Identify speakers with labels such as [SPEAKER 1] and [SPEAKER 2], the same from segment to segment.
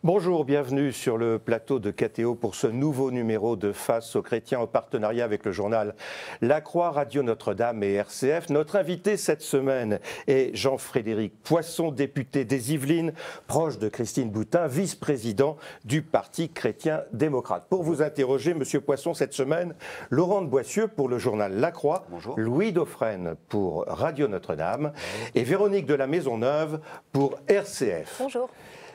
[SPEAKER 1] Bonjour, bienvenue sur le plateau de KTO pour ce nouveau numéro de Face aux chrétiens en partenariat avec le journal La Croix, Radio Notre-Dame et RCF. Notre invité cette semaine est Jean-Frédéric Poisson, député des Yvelines, proche de Christine Boutin, vice-président du Parti chrétien-démocrate. Pour vous interroger, Monsieur Poisson, cette semaine, Laurent de Boissieu pour le journal La Croix, bonjour. Louis Dauphren pour Radio Notre-Dame et Véronique de la Maisonneuve pour RCF.
[SPEAKER 2] Bonjour.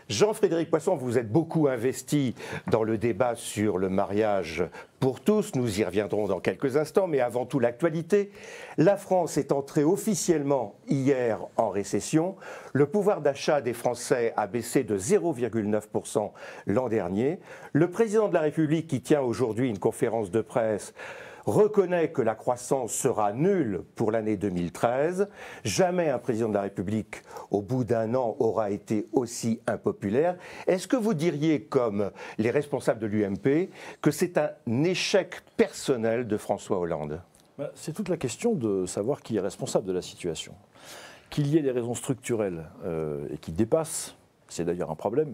[SPEAKER 1] Jean-Frédéric Poisson, vous êtes beaucoup investi dans le débat sur le mariage pour tous. Nous y reviendrons dans quelques instants, mais avant tout l'actualité. La France est entrée officiellement hier en récession. Le pouvoir d'achat des Français a baissé de 0,9% l'an dernier. Le président de la République, qui tient aujourd'hui une conférence de presse, reconnaît que la croissance sera nulle pour l'année 2013. Jamais un président de la République, au bout d'un an, aura été aussi impopulaire. Est-ce que vous diriez, comme les responsables de l'UMP, que c'est un échec personnel de François Hollande ?
[SPEAKER 3] C'est toute la question de savoir qui est responsable de la situation. Qu'il y ait des raisons structurelles et qui dépassent, c'est d'ailleurs un problème.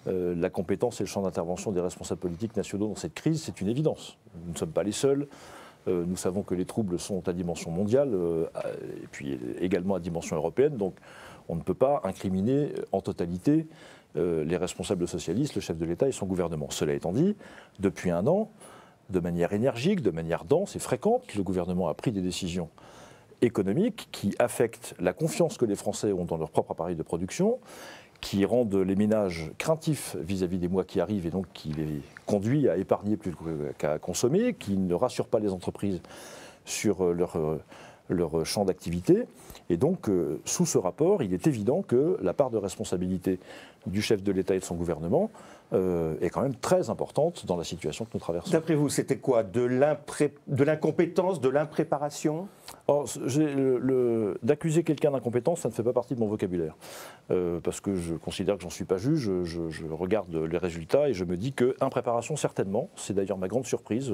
[SPEAKER 3] La compétence et le champ d'intervention des responsables politiques nationaux dans cette crise, c'est une évidence. Nous ne sommes pas les seuls. Nous savons que les troubles sont à dimension mondiale et puis également à dimension européenne. Donc on ne peut pas incriminer en totalité les responsables socialistes, le chef de l'État et son gouvernement. Cela étant dit, depuis un an, de manière énergique, de manière dense et fréquente, le gouvernement a pris des décisions économiques qui affectent la confiance que les Français ont dans leur propre appareil de production, qui rendent les ménages craintifs vis-à-vis des mois qui arrivent et donc qui les conduit à épargner plus qu'à consommer, qui ne rassure pas les entreprises sur leur champ d'activité. Et donc, sous ce rapport, il est évident que la part de responsabilité du chef de l'État et de son gouvernement est quand même très importante dans la situation que nous traversons.
[SPEAKER 1] D'après vous, c'était quoi? De l'incompétence, de l'impréparation?
[SPEAKER 3] D'accuser quelqu'un d'incompétence, ça ne fait pas partie de mon vocabulaire. Parce que je considère que j'en suis pas juge, je regarde les résultats et je me dis que impréparation, certainement. C'est d'ailleurs ma grande surprise.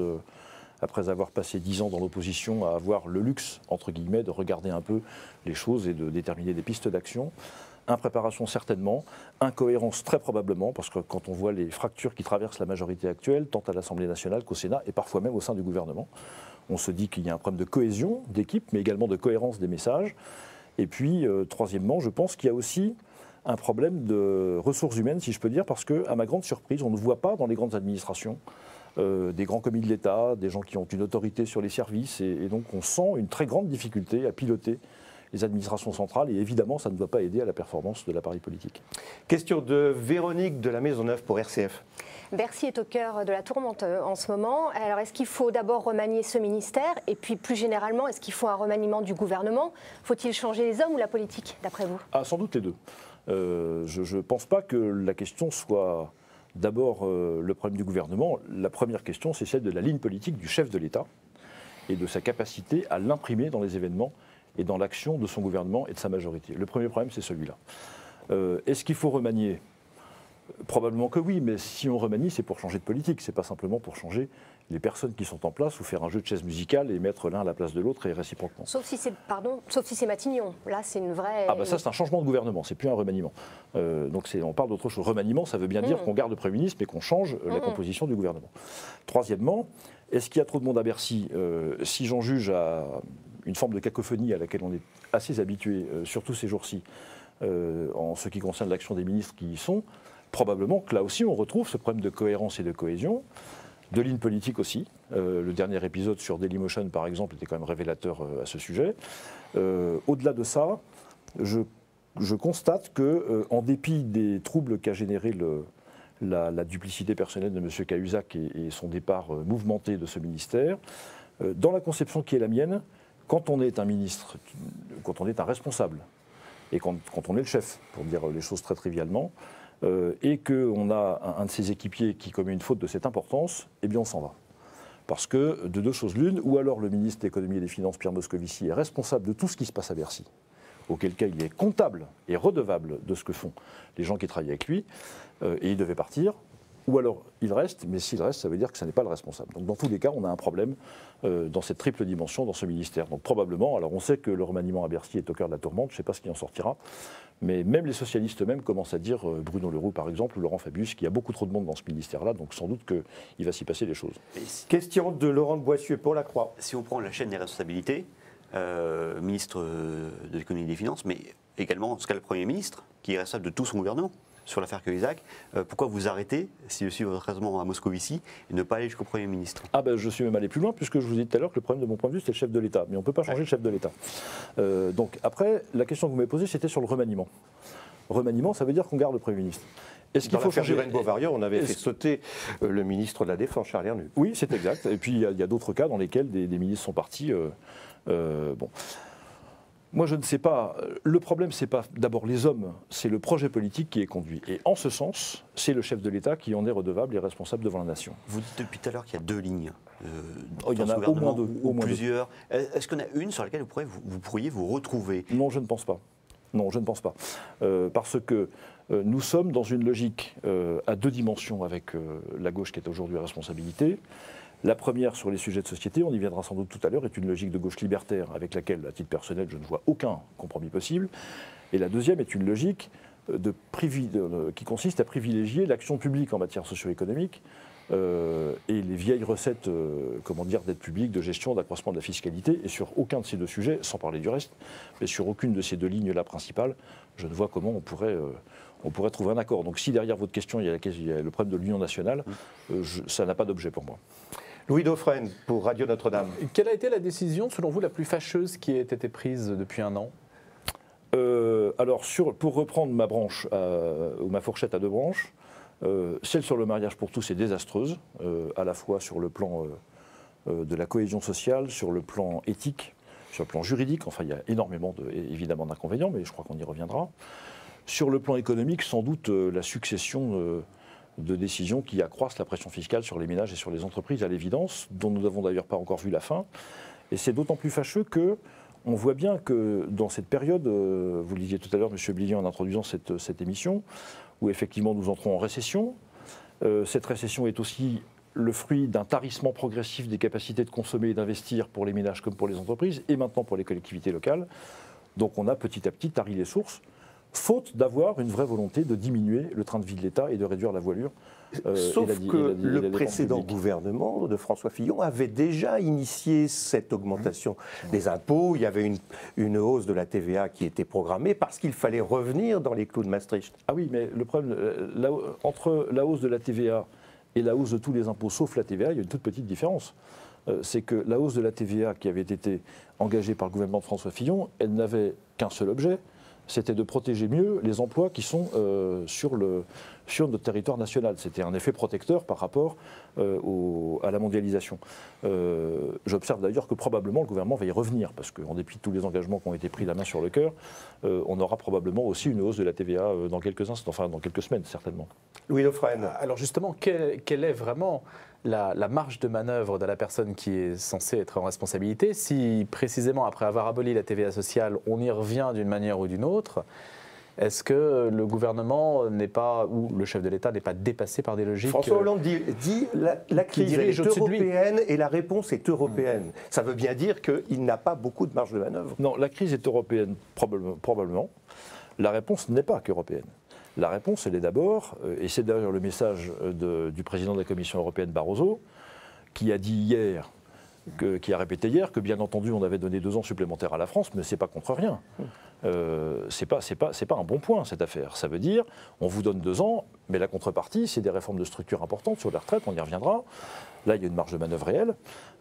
[SPEAKER 3] Après avoir passé 10 ans dans l'opposition, à avoir le luxe, entre guillemets, de regarder un peu les choses et de déterminer des pistes d'action. Impréparation certainement, incohérence très probablement, parce que quand on voit les fractures qui traversent la majorité actuelle, tant à l'Assemblée nationale qu'au Sénat, et parfois même au sein du gouvernement, on se dit qu'il y a un problème de cohésion d'équipe, mais également de cohérence des messages. Et puis, troisièmement, je pense qu'il y a aussi un problème de ressources humaines, si je peux dire, parce qu'à ma grande surprise, on ne voit pas dans les grandes administrations des grands commis de l'État, des gens qui ont une autorité sur les services, et donc on sent une très grande difficulté à piloter les administrations centrales, et évidemment ça ne va pas aider à la performance de l'appareil politique.
[SPEAKER 1] Question de Véronique de la Maisonneuve pour RCF.
[SPEAKER 2] Bercy est au cœur de la tourmente en ce moment. Alors est-ce qu'il faut d'abord remanier ce ministère, et puis plus généralement, est-ce qu'il faut un remaniement du gouvernement? Faut-il changer les hommes ou la politique, d'après vous?
[SPEAKER 3] Sans doute les deux. Je ne pense pas que la question soit d'abord le problème du gouvernement. La première question, c'est celle de la ligne politique du chef de l'État et de sa capacité à l'imprimer dans les événements et dans l'action de son gouvernement et de sa majorité. Le premier problème, c'est celui-là. Est-ce qu'il faut remanier? Probablement que oui, mais si on remanie, c'est pour changer de politique, c'est pas simplement pour changer les personnes qui sont en place ou faire un jeu de chaises musicales et mettre l'un à la place de l'autre et réciproquement.
[SPEAKER 2] Sauf si c'est Matignon. Là, c'est une vraie...
[SPEAKER 3] Ça, c'est un changement de gouvernement, c'est plus un remaniement. Donc on parle d'autre chose. Remaniement, ça veut bien dire qu'on garde le Premier ministre, mais qu'on change la composition du gouvernement. Troisièmement, est-ce qu'il y a trop de monde à Bercy? Si j'en juge à une forme de cacophonie à laquelle on est assez habitué, surtout ces jours-ci, en ce qui concerne l'action des ministres qui y sont, probablement que là aussi on retrouve ce problème de cohérence et de cohésion, de ligne politique aussi. Le dernier épisode sur Dailymotion, par exemple, était quand même révélateur à ce sujet. Au-delà de ça, je constate qu'en dépit des troubles qu'a généré la duplicité personnelle de M. Cahuzac et son départ mouvementé de ce ministère, dans la conception qui est la mienne, quand on est un ministre, quand on est un responsable, et quand on est le chef, pour dire les choses très trivialement, et qu'on a un de ses équipiers qui commet une faute de cette importance, eh bien on s'en va. Parce que de deux choses l'une, ou alors le ministre de l'économie et des finances, Pierre Moscovici, est responsable de tout ce qui se passe à Bercy, auquel cas il est comptable et redevable de ce que font les gens qui travaillent avec lui, et il devait partir, ou alors il reste, mais s'il reste, ça veut dire que ça n'est pas le responsable. Donc dans tous les cas, on a un problème dans cette triple dimension, dans ce ministère. Donc probablement, alors on sait que le remaniement à Bercy est au cœur de la tourmente, je ne sais pas ce qui en sortira, mais même les socialistes eux-mêmes commencent à dire, Bruno Le Roux par exemple, ou Laurent Fabius, qu'il y a beaucoup trop de monde dans ce ministère-là, donc sans doute qu'il va s'y passer des choses.
[SPEAKER 1] Question de Laurent de Boissieu pour la Croix.
[SPEAKER 4] Si on prend la chaîne des responsabilités, ministre de l'économie et des finances, mais également, en tout cas, le Premier ministre, qui est responsable de tout son gouvernement sur l'affaire Cahuzac, pourquoi vous arrêtez, si je suis votre raisonnement à Moscovici, et ne pas aller jusqu'au Premier ministre?
[SPEAKER 3] Ah ben je suis même allé plus loin, puisque je vous ai dit tout à l'heure que le problème de mon point de vue, c'était le chef de l'État. Mais on ne peut pas changer le chef de l'État. Donc après, la question que vous m'avez posée, c'était sur le remaniement. Remaniement, ça veut dire qu'on garde le Premier ministre. Est-ce qu'il faut changer
[SPEAKER 1] Bovarieux, on avait fait sauter le ministre de la Défense, Charles Hernu.
[SPEAKER 3] Oui, c'est exact. Et puis il y a d'autres cas dans lesquels des ministres sont partis. Bon. Moi, je ne sais pas. Le problème, c'est pas d'abord les hommes, c'est le projet politique qui est conduit. Et en ce sens, c'est le chef de l'État qui en est redevable et responsable devant la nation.
[SPEAKER 4] Vous dites depuis tout à l'heure qu'il y a deux lignes.
[SPEAKER 3] Il y en a au moins deux.
[SPEAKER 4] Ou plusieurs. Est-ce qu'il y en a une sur laquelle vous pourriez vous retrouver?
[SPEAKER 3] Non, je ne pense pas. Non, je ne pense pas. Parce que nous sommes dans une logique à deux dimensions avec la gauche qui est aujourd'hui à responsabilité. La première, sur les sujets de société, on y viendra sans doute tout à l'heure, est une logique de gauche libertaire avec laquelle, à titre personnel, je ne vois aucun compromis possible. Et la deuxième est une logique qui consiste à privilégier l'action publique en matière socio-économique et les vieilles recettes d'aide publique, de gestion, d'accroissement de la fiscalité. Et sur aucun de ces deux sujets, sans parler du reste, mais sur aucune de ces deux lignes-là principales, je ne vois comment on pourrait trouver un accord. Donc si derrière votre question, il y a le problème de l'union nationale, ça n'a pas d'objet pour moi.
[SPEAKER 1] Louis Dauphren, pour Radio Notre-Dame.
[SPEAKER 5] Quelle a été la décision, selon vous, la plus fâcheuse qui ait été prise depuis un an?
[SPEAKER 3] Alors, pour reprendre ma branche, ou ma fourchette à deux branches, celle sur le mariage pour tous est désastreuse, à la fois sur le plan de la cohésion sociale, sur le plan éthique, sur le plan juridique. Enfin, il y a énormément, évidemment, d'inconvénients, mais je crois qu'on y reviendra. Sur le plan économique, sans doute la succession de décisions qui accroissent la pression fiscale sur les ménages et sur les entreprises, à l'évidence, dont nous n'avons d'ailleurs pas encore vu la fin. Et c'est d'autant plus fâcheux que on voit bien que dans cette période, vous le disiez tout à l'heure, M. Blier, en introduisant cette émission, où effectivement nous entrons en récession, cette récession est aussi le fruit d'un tarissement progressif des capacités de consommer et d'investir pour les ménages comme pour les entreprises, et maintenant pour les collectivités locales. Donc on a petit à petit tari les sources, faute d'avoir une vraie volonté de diminuer le train de vie de l'État et de réduire la voilure.
[SPEAKER 1] Sauf que le précédent gouvernement de François Fillon avait déjà initié cette augmentation des impôts. Il y avait une hausse de la TVA qui était programmée parce qu'il fallait revenir dans les clous de Maastricht.
[SPEAKER 3] Ah oui, mais le problème, entre la hausse de la TVA et la hausse de tous les impôts sauf la TVA, il y a une toute petite différence. C'est que la hausse de la TVA qui avait été engagée par le gouvernement de François Fillon, elle n'avait qu'un seul objet, c'était de protéger mieux les emplois qui sont sur notre territoire national. C'était un effet protecteur par rapport à la mondialisation. J'observe d'ailleurs que probablement le gouvernement va y revenir, parce qu'en dépit de tous les engagements qui ont été pris la main sur le cœur, on aura probablement aussi une hausse de la TVA dans quelques instants, enfin dans quelques semaines certainement.
[SPEAKER 1] Louis Dauphren.
[SPEAKER 5] Alors justement, quelle est vraiment la marge de manœuvre de la personne qui est censée être en responsabilité, si précisément après avoir aboli la TVA sociale, on y revient d'une manière ou d'une autre? Est-ce que le gouvernement n'est pas, ou le chef de l'État n'est pas dépassé par des logiques...
[SPEAKER 1] François Hollande dit la crise est européenne et la réponse est européenne. Ça veut bien dire qu'il n'a pas beaucoup de marge de manœuvre.
[SPEAKER 3] Non, la crise est européenne probablement. La réponse n'est pas qu'européenne. La réponse, elle est d'abord, et c'est d'ailleurs le message du président de la Commission européenne Barroso, qui a dit hier, qui a répété hier, que bien entendu on avait donné 2 ans supplémentaires à la France, mais c'est pas contre rien. C'est pas un bon point cette affaire. Ça veut dire, on vous donne 2 ans, mais la contrepartie, c'est des réformes de structure importantes sur les retraites, on y reviendra. Là, il y a une marge de manœuvre réelle,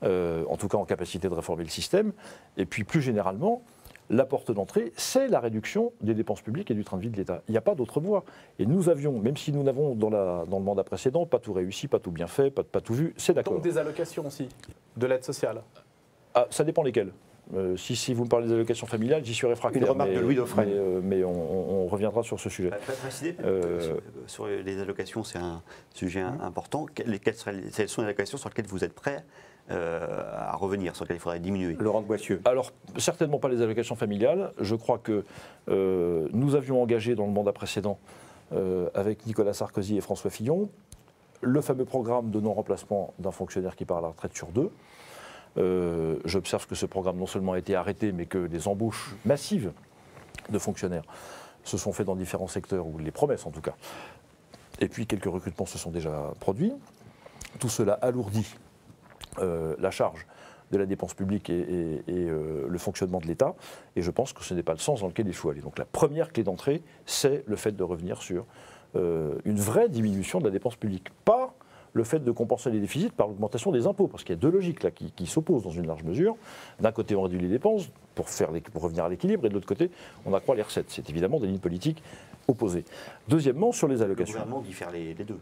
[SPEAKER 3] en tout cas en capacité de réformer le système. Et puis plus généralement, la porte d'entrée, c'est la réduction des dépenses publiques et du train de vie de l'État. Il n'y a pas d'autre voie. Et nous avions, même si nous n'avons dans le mandat précédent pas tout réussi, pas tout bien fait, pas tout vu, c'est d'accord.
[SPEAKER 5] Donc des allocations aussi, de l'aide sociale.
[SPEAKER 3] Ah, ça dépend lesquelles. Si vous me parlez des allocations familiales, j'y suis réfractaire.
[SPEAKER 1] Une remarque de Louis Dauphren.
[SPEAKER 3] Mais on reviendra sur ce sujet.
[SPEAKER 4] Préciser, sur les allocations, c'est un sujet important. Quelles sont les allocations sur lesquelles vous êtes prêts à revenir, sur lesquelles il faudrait diminuer?
[SPEAKER 1] Laurent de Boissieu.
[SPEAKER 3] Alors, certainement pas les allocations familiales. Je crois que nous avions engagé dans le mandat précédent, avec Nicolas Sarkozy et François Fillon, le fameux programme de non-remplacement d'un fonctionnaire qui part à la retraite sur 2. J'observe que ce programme non seulement a été arrêté, mais que les embauches massives de fonctionnaires se sont faites dans différents secteurs, ou les promesses en tout cas. Et puis quelques recrutements se sont déjà produits. Tout cela alourdit la charge de la dépense publique et le fonctionnement de l'État. Et je pense que ce n'est pas le sens dans lequel il faut aller. Donc la première clé d'entrée, c'est le fait de revenir sur une vraie diminution de la dépense publique. Pas le fait de compenser les déficits par l'augmentation des impôts, parce qu'il y a deux logiques là qui s'opposent dans une large mesure. D'un côté, on réduit les dépenses pour revenir à l'équilibre, et de l'autre côté, on accroît les recettes. C'est évidemment des lignes politiques opposées. Deuxièmement, sur les allocations.
[SPEAKER 4] Le gouvernement dit faire les deux.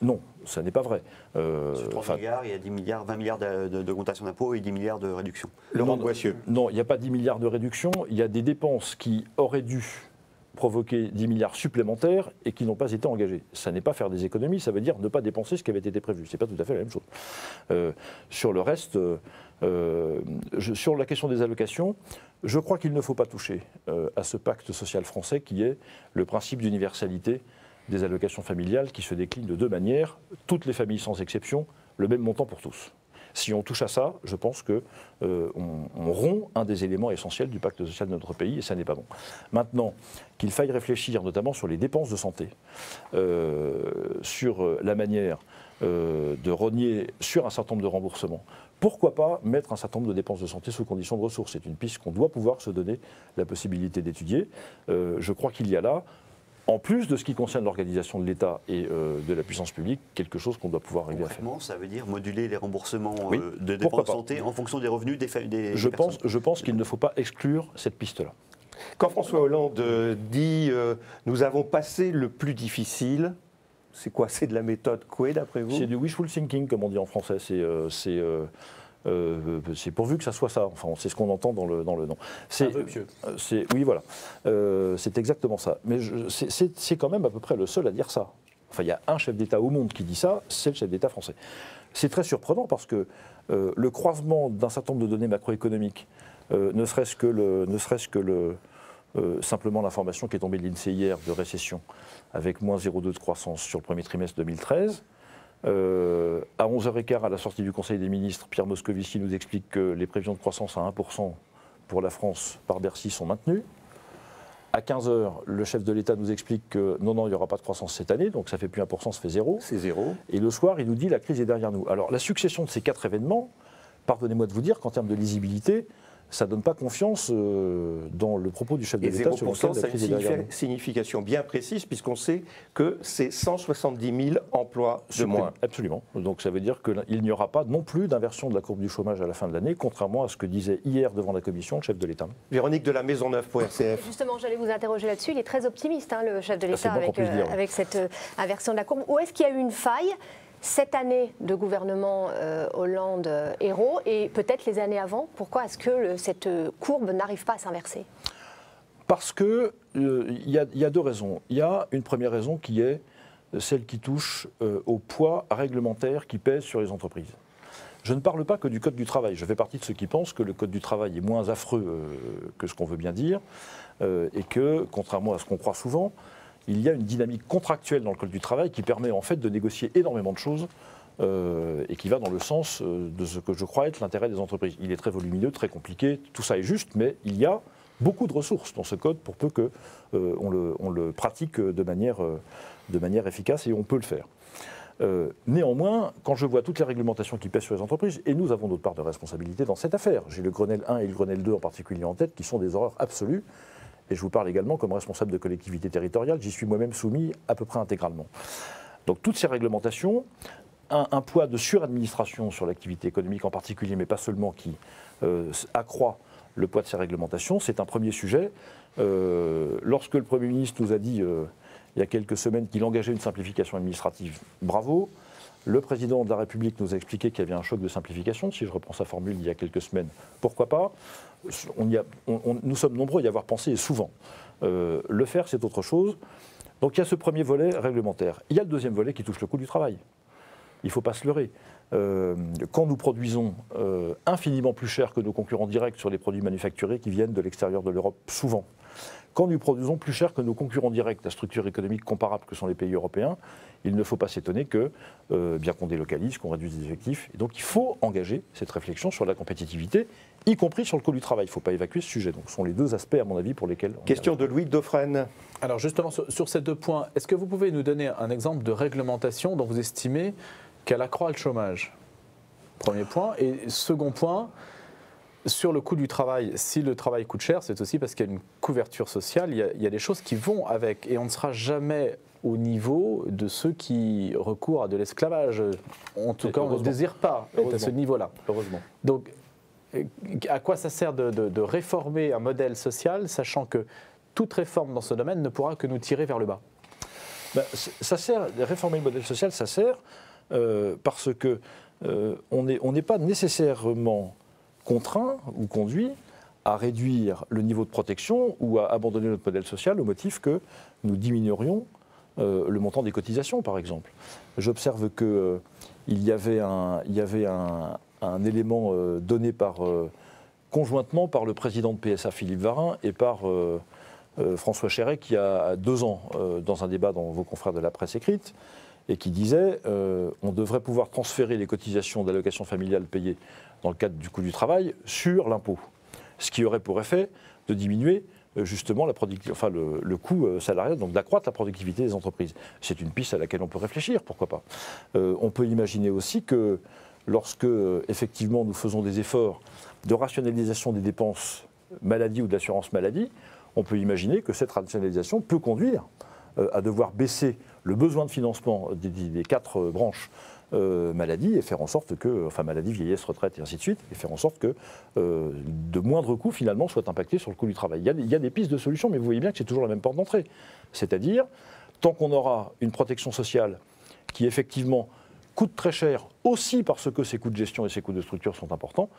[SPEAKER 3] Non, ça n'est pas vrai.
[SPEAKER 4] Sur 3 milliards, il y a 10 milliards, 20 milliards d'augmentation d'impôts et 10 milliards de réduction.
[SPEAKER 1] Laurent Boissieu.
[SPEAKER 3] Non, il n'y a pas 10 milliards de réduction, il y a des dépenses qui auraient dû provoquer 10 milliards supplémentaires et qui n'ont pas été engagés. Ça n'est pas faire des économies, ça veut dire ne pas dépenser ce qui avait été prévu. Ce n'est pas tout à fait la même chose. Sur le reste, sur la question des allocations, je crois qu'il ne faut pas toucher à ce pacte social français qui est le principe d'universalité des allocations familiales qui se déclinent de deux manières, toutes les familles sans exception, le même montant pour tous. Si on touche à ça, je pense qu'on rompt un des éléments essentiels du pacte social de notre pays, et ça n'est pas bon. Maintenant, qu'il faille réfléchir notamment sur les dépenses de santé, sur la manière de rogner sur un certain nombre de remboursements. Pourquoi pas mettre un certain nombre de dépenses de santé sous condition de ressources? C'est une piste qu'on doit pouvoir se donner la possibilité d'étudier. Je crois qu'il y a là, en plus de ce qui concerne l'organisation de l'État et de la puissance publique, quelque chose qu'on doit pouvoir arriver à faire.
[SPEAKER 4] Concrètement, ça veut dire moduler les remboursements
[SPEAKER 3] Oui,
[SPEAKER 4] de dépenses de santé en fonction des revenus des personnes.
[SPEAKER 3] Je pense qu'il ne faut pas exclure cette piste-là.
[SPEAKER 1] Quand François Hollande dit nous avons passé le plus difficile, c'est quoi? C'est de la méthode Coué, d'après vous?
[SPEAKER 3] C'est du wishful thinking, comme on dit en français. C'est pourvu que ça soit ça. Enfin, c'est ce qu'on entend dans le nom.
[SPEAKER 5] C'est un vœu pieux.
[SPEAKER 3] Oui, voilà. C'est exactement ça. Mais c'est quand même à peu près le seul à dire ça. Enfin, il y a un chef d'État au monde qui dit ça, c'est le chef d'État français. C'est très surprenant parce que le croisement d'un certain nombre de données macroéconomiques, ne serait-ce que simplement l'information qui est tombée de l'INSEE hier de récession, avec moins 0,2 de croissance sur le premier trimestre 2013. À 11h15, à la sortie du Conseil des ministres, Pierre Moscovici nous explique que les prévisions de croissance à 1% pour la France par Bercy sont maintenues. À 15h, le chef de l'État nous explique que non, il n'y aura pas de croissance cette année, donc ça fait plus 1%, ça fait 0.
[SPEAKER 1] C'est 0.
[SPEAKER 3] Et le soir, il nous dit la crise est derrière nous. Alors la succession de ces 4 événements, pardonnez-moi de vous dire qu'en termes de lisibilité, ça ne donne pas confiance dans le propos du chef de l'État sur lequel la crise est derrière nous.
[SPEAKER 1] Ça a une signification bien précise, puisqu'on sait que c'est 170 000 emplois de moins.
[SPEAKER 3] Absolument. Donc ça veut dire qu'il n'y aura pas non plus d'inversion de la courbe du chômage à la fin de l'année, contrairement à ce que disait hier devant la Commission le chef de l'État.
[SPEAKER 1] Véronique de la Maisonneuve pour RCF.
[SPEAKER 2] Justement, j'allais vous interroger là-dessus. Il est très optimiste, le chef de l'État, avec cette inversion de la courbe. Où est-ce qu'il y a eu une faille cette année de gouvernement Hollande-Hérault et peut-être les années avant? Pourquoi est-ce que cette courbe n'arrive pas à s'inverser?
[SPEAKER 3] Parce qu'il y a deux raisons. Il y a une première raison qui est celle qui touche au poids réglementaire qui pèse sur les entreprises. Je ne parle pas que du Code du travail. Je fais partie de ceux qui pensent que le Code du travail est moins affreux que ce qu'on veut bien dire et que, contrairement à ce qu'on croit souvent, il y a une dynamique contractuelle dans le Code du travail qui permet en fait de négocier énormément de choses et qui va dans le sens de ce que je crois être l'intérêt des entreprises. Il est très volumineux, très compliqué, tout ça est juste, mais il y a beaucoup de ressources dans ce code pour peu qu'on le pratique de manière efficace, et on peut le faire. Néanmoins, quand je vois toutes les réglementations qui pèsent sur les entreprises, et nous avons notre part de responsabilité dans cette affaire, j'ai le Grenelle 1 et le Grenelle 2 en particulier en tête, qui sont des horreurs absolues. Et je vous parle également comme responsable de collectivité territoriale, j'y suis moi-même soumis à peu près intégralement. Donc toutes ces réglementations, un poids de suradministration sur l'activité économique en particulier, mais pas seulement, qui accroît le poids de ces réglementations, c'est un premier sujet. Lorsque le Premier ministre nous a dit il y a quelques semaines qu'il engageait une simplification administrative, bravo. Le président de la République nous a expliqué qu'il y avait un choc de simplification. Si je reprends sa formule il y a quelques semaines, pourquoi pas? Nous sommes nombreux à y avoir pensé, et souvent. Le faire, c'est autre chose. Donc il y a ce premier volet réglementaire. Il y a le deuxième volet qui touche le coût du travail. Il ne faut pas se leurrer. Quand nous produisons infiniment plus cher que nos concurrents directs sur les produits manufacturés qui viennent de l'extérieur de l'Europe, souvent, quand nous produisons plus cher que nos concurrents directs à structure économique comparable que sont les pays européens, il ne faut pas s'étonner que, bien qu'on délocalise, qu'on réduise les effectifs. Et donc il faut engager cette réflexion sur la compétitivité, y compris sur le coût du travail. Il ne faut pas évacuer ce sujet. Donc ce sont les deux aspects, à mon avis, pour lesquels...
[SPEAKER 1] Question de Louis Dauphren.
[SPEAKER 5] Alors justement, sur ces deux points, est-ce que vous pouvez nous donner un exemple de réglementation dont vous estimez qu'elle accroît le chômage? Premier point. Et second point, sur le coût du travail, si le travail coûte cher, c'est aussi parce qu'il y a une couverture sociale, il y a des choses qui vont avec. Et on ne sera jamais au niveau de ceux qui recourent à de l'esclavage. En tout cas, on ne désire pas être à ce niveau-là.
[SPEAKER 3] Heureusement.
[SPEAKER 5] Donc, à quoi ça sert de réformer un modèle social, sachant que toute réforme dans ce domaine ne pourra que nous tirer vers le bas?
[SPEAKER 3] Ça sert, réformer le modèle social, ça sert parce que on n'est pas nécessairement contraint ou conduit à réduire le niveau de protection ou à abandonner notre modèle social au motif que nous diminuerions le montant des cotisations, par exemple. J'observe qu'il y avait un élément donné conjointement par le président de PSA, Philippe Varin, et par François Chérec, il y a 2 ans, dans un débat dans vos confrères de la presse écrite, et qui disait on devrait pouvoir transférer les cotisations d'allocation familiale payées dans le cadre du coût du travail sur l'impôt. Ce qui aurait pour effet de diminuer justement le coût salarial, donc d'accroître la productivité des entreprises. C'est une piste à laquelle on peut réfléchir, pourquoi pas. On peut imaginer aussi que lorsque effectivement nous faisons des efforts de rationalisation des dépenses maladie ou d'assurance maladie, on peut imaginer que cette rationalisation peut conduire à devoir baisser le besoin de financement des 4 branches maladie et faire en sorte que, maladie, vieillesse, retraite et ainsi de suite, et faire en sorte que de moindres coûts finalement soient impactés sur le coût du travail. Il y a des pistes de solutions, mais vous voyez bien que c'est toujours la même porte d'entrée. C'est-à-dire, tant qu'on aura une protection sociale qui effectivement coûte très cher, aussi parce que ses coûts de gestion et ses coûts de structure sont importants,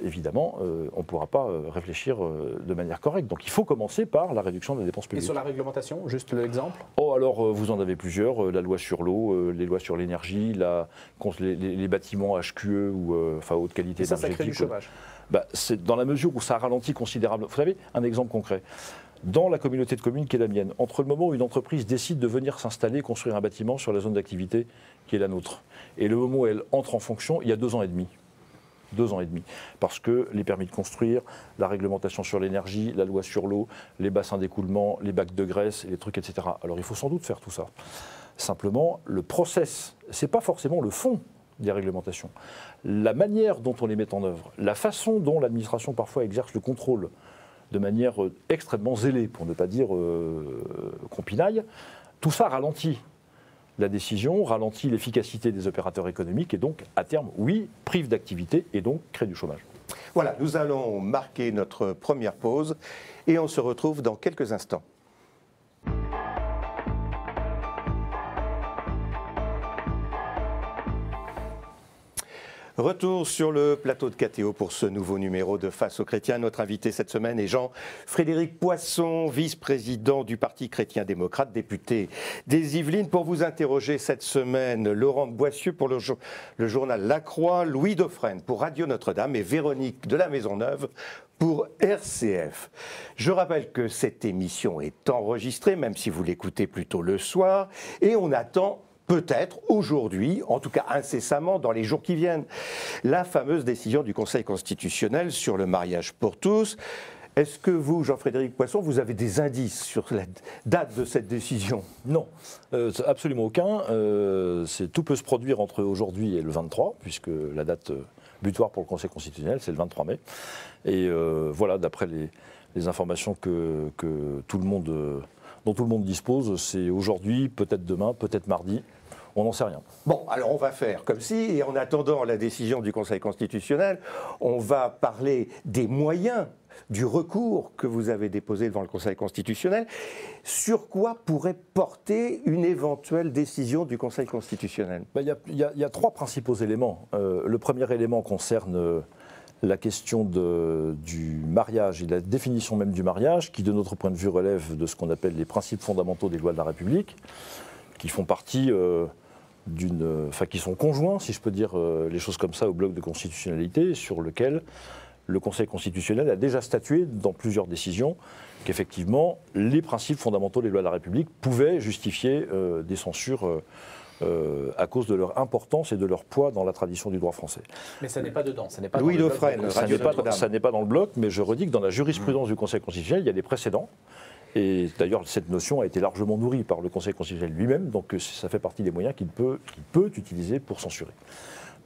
[SPEAKER 3] évidemment, on ne pourra pas réfléchir de manière correcte. Donc il faut commencer par la réduction des dépenses publiques.
[SPEAKER 5] Et sur la réglementation, juste l'exemple?
[SPEAKER 3] Alors, vous en avez plusieurs, la loi sur l'eau, les lois sur l'énergie, les bâtiments HQE ou haute qualité énergétique.
[SPEAKER 5] Ça crée du chômage.
[SPEAKER 3] C'est dans la mesure où ça ralentit considérablement. Vous savez, un exemple concret. Dans la communauté de communes qui est la mienne, entre le moment où une entreprise décide de venir s'installer, construire un bâtiment sur la zone d'activité qui est la nôtre, et le moment où elle entre en fonction, il y a 2 ans et demi. 2 ans et demi. Parce que les permis de construire, la réglementation sur l'énergie, la loi sur l'eau, les bassins d'écoulement, les bacs de graisse, les trucs, etc. Alors il faut sans doute faire tout ça. Simplement, le process, ce n'est pas forcément le fond des réglementations. La manière dont on les met en œuvre, la façon dont l'administration parfois exerce le contrôle de manière extrêmement zélée, pour ne pas dire qu'on pinaille, tout ça ralentit la décision, ralentit l'efficacité des opérateurs économiques et donc, à terme, oui, prive d'activité et donc crée du chômage.
[SPEAKER 1] Voilà, nous allons marquer notre première pause et on se retrouve dans quelques instants. Retour sur le plateau de KTO pour ce nouveau numéro de Face aux chrétiens. Notre invité cette semaine est Jean-Frédéric Poisson, vice-président du Parti chrétien-démocrate, député des Yvelines. Pour vous interroger cette semaine, Laurent Boissieu pour le journal La Croix, Louis Dauphren pour Radio Notre-Dame et Véronique de la Maisonneuve pour RCF. Je rappelle que cette émission est enregistrée, même si vous l'écoutez plutôt le soir, et on attend peut-être aujourd'hui, en tout cas incessamment dans les jours qui viennent, la fameuse décision du Conseil constitutionnel sur le mariage pour tous. Est-ce que vous, Jean-Frédéric Poisson, vous avez des indices sur la date de cette décision?
[SPEAKER 3] Non, absolument aucun. Tout peut se produire entre aujourd'hui et le 23, puisque la date butoir pour le Conseil constitutionnel, c'est le 23 mai. Et voilà, d'après les informations dont tout le monde dispose, c'est aujourd'hui, peut-être demain, peut-être mardi. On n'en sait rien.
[SPEAKER 1] Bon, alors on va faire comme si, et en attendant la décision du Conseil constitutionnel, on va parler des moyens du recours que vous avez déposé devant le Conseil constitutionnel. Sur quoi pourrait porter une éventuelle décision du Conseil constitutionnel?
[SPEAKER 3] Il y a 3 principaux éléments. Le premier élément concerne la question du mariage et de la définition même du mariage, qui de notre point de vue relève de ce qu'on appelle les principes fondamentaux des lois de la République, qui font partie qui sont conjoints, si je peux dire les choses comme ça, au bloc de constitutionnalité, sur lequel le Conseil constitutionnel a déjà statué dans plusieurs décisions qu'effectivement, les principes fondamentaux des lois de la République pouvaient justifier des censures à cause de leur importance et de leur poids dans la tradition du droit français.
[SPEAKER 5] Mais ça n'est pas dedans. Ça n'est pas
[SPEAKER 1] Louis Dauphren,
[SPEAKER 3] ça n'est pas dans le bloc, mais je redis que dans la jurisprudence du Conseil constitutionnel, il y a des précédents. Et d'ailleurs, cette notion a été largement nourrie par le Conseil constitutionnel lui-même, donc ça fait partie des moyens qu'il peut utiliser pour censurer.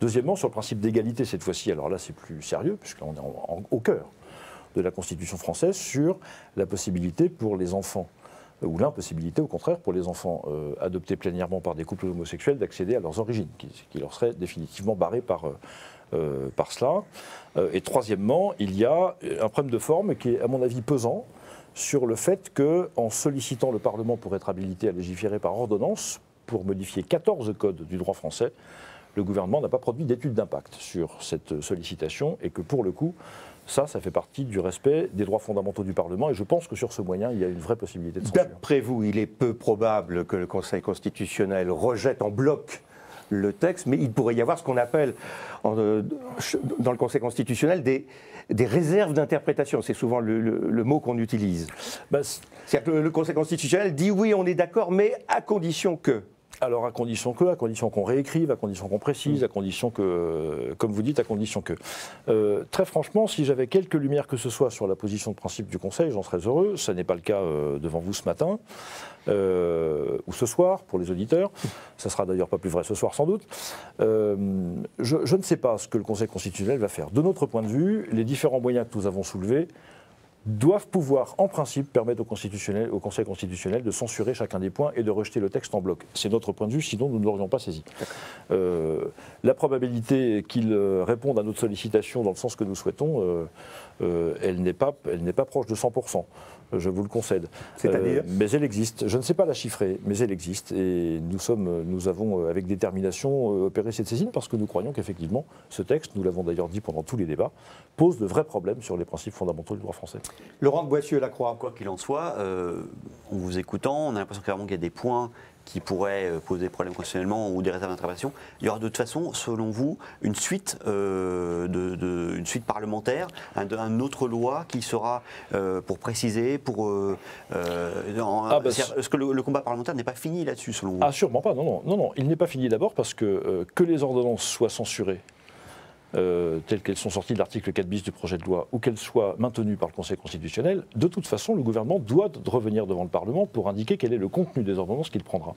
[SPEAKER 3] Deuxièmement, sur le principe d'égalité, cette fois-ci, alors là c'est plus sérieux, puisqu'on est au cœur de la Constitution française, sur la possibilité pour les enfants, ou l'impossibilité au contraire pour les enfants adoptés plénièrement par des couples homosexuels d'accéder à leurs origines, qui leur seraient définitivement barrés par cela. Et troisièmement, il y a un problème de forme qui est à mon avis pesant, sur le fait qu'en sollicitant le Parlement pour être habilité à légiférer par ordonnance, pour modifier 14 codes du droit français, le gouvernement n'a pas produit d'étude d'impact sur cette sollicitation et que pour le coup, ça fait partie du respect des droits fondamentaux du Parlement et je pense que sur ce moyen, il y a une vraie possibilité de censure.
[SPEAKER 1] D'après vous, il est peu probable que le Conseil constitutionnel rejette en bloc le texte, mais il pourrait y avoir ce qu'on appelle dans le Conseil constitutionnel des réserves d'interprétation. C'est souvent le mot qu'on utilise. C'est-à-dire que le Conseil constitutionnel dit oui, on est d'accord, mais à condition que...
[SPEAKER 3] Alors à condition qu'on réécrive, à condition qu'on précise, à condition que, comme vous dites, à condition que. Très franchement, si j'avais quelques lumières que ce soit sur la position de principe du Conseil, j'en serais heureux. Ça n'est pas le cas devant vous ce matin, ou ce soir pour les auditeurs. Ça sera d'ailleurs pas plus vrai ce soir sans doute. Je ne sais pas ce que le Conseil constitutionnel va faire. De notre point de vue, les différents moyens que nous avons soulevés doivent pouvoir, en principe, permettre au Conseil constitutionnel de censurer chacun des points et de rejeter le texte en bloc. C'est notre point de vue, sinon nous ne l'aurions pas saisi. La probabilité qu'il réponde à notre sollicitation dans le sens que nous souhaitons, elle n'est pas proche de 100%. Je vous le concède.
[SPEAKER 1] C'est-à-dire
[SPEAKER 3] mais elle existe. Je ne sais pas la chiffrer, mais elle existe. Et nous avons, avec détermination, opéré cette saisine parce que nous croyons qu'effectivement, ce texte, nous l'avons d'ailleurs dit pendant tous les débats, pose de vrais problèmes sur les principes fondamentaux du droit français.
[SPEAKER 1] Laurent de Boissieu-Lacroix.
[SPEAKER 4] Quoi qu'il en soit, en vous écoutant, on a l'impression clairement qu'il y a des points qui pourraient poser problème constitutionnellement ou des réserves d'interprétation. Il y aura de toute façon, selon vous, une suite, une suite parlementaire, une autre loi qui sera pour préciser, est-ce que le combat parlementaire n'est pas fini là-dessus, selon vous?
[SPEAKER 3] Ah, sûrement pas, non, il n'est pas fini d'abord parce que les ordonnances soient censurées telles qu'elles sont sorties de l'article 4 bis du projet de loi ou qu'elles soient maintenues par le Conseil constitutionnel, de toute façon, le gouvernement doit revenir devant le Parlement pour indiquer quel est le contenu des ordonnances qu'il prendra.